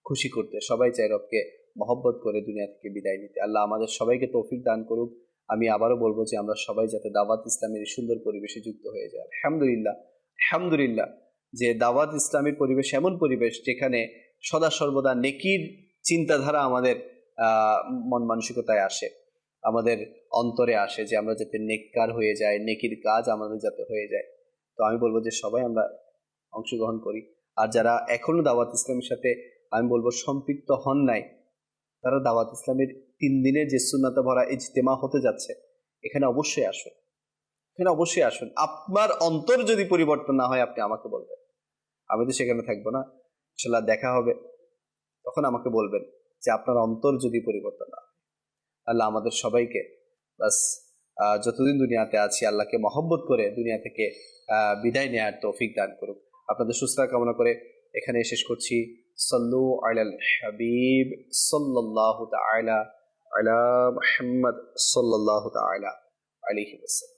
খুশি করতে, সবাই চায় রবকে মহব্বত করে দুনিয়া থেকে বিদায় নিতে। আল্লাহ আমাদের সবাইকে তৌফিক দান করুক। আমি আবারও বলবো যে আমরা সবাই যাতে দাওয়াত ইসলামের সুন্দর পরিবেশে যুক্ত হয়ে যায়। আলহামদুলিল্লাহ যে দাওয়াত ইসলামের পরিবেশ এমন পরিবেশ যেখানে সদা সর্বদা নেকির চিন্তাধারা আমাদের মন মানসিকতায় আসে, আমাদের অন্তরে আসে, যে আমরা যাতে নেককার হয়ে যায়, নেকির কাজ আমাদের যাতে হয়ে যায়। তো আমি বলবো যে সবাই আমরা অংশগ্রহণ করি। আর যারা এখনো দাওয়াত ইসলামের সাথে আমি বলবো সম্পৃক্ত হন নাই, তারা দাওয়াত ইসলামের 3 দিনের যে সুন্নাতে ভরা ইজতেমা হতে যাচ্ছে, এখানে অবশ্যই আসুন। আপনার অন্তর যদি পরিবর্তন না হয় আপনি আমাকে বলবেন, আমি তো সেখানে থাকবো না, ইনশাআল্লাহ দেখা হবে, তখন আমাকে বলবেন যে আপনার অন্তর যদি পরিবর্তন না হয়। আল্লাহ আমাদের সবাইকে বাস যতদিন দুনিয়াতে আছি আল্লাহকে মহব্বত করে দুনিয়া থেকে বিদায় নেওয়ার তৌফিক দান করুক। আপনাদের সুস্থতা কামনা করে এখানে শেষ করছি। সাল্লু আলাল হাবিব সাল্লাল্লাহু তাআলা আলা মুহাম্মদ সাল্লাল্লাহু তাআলা আলাইহি ওয়াসাল্লাম।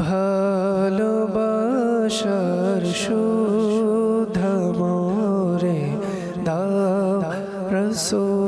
ভালোবাসার সুধা মোরে দাও রাসূল।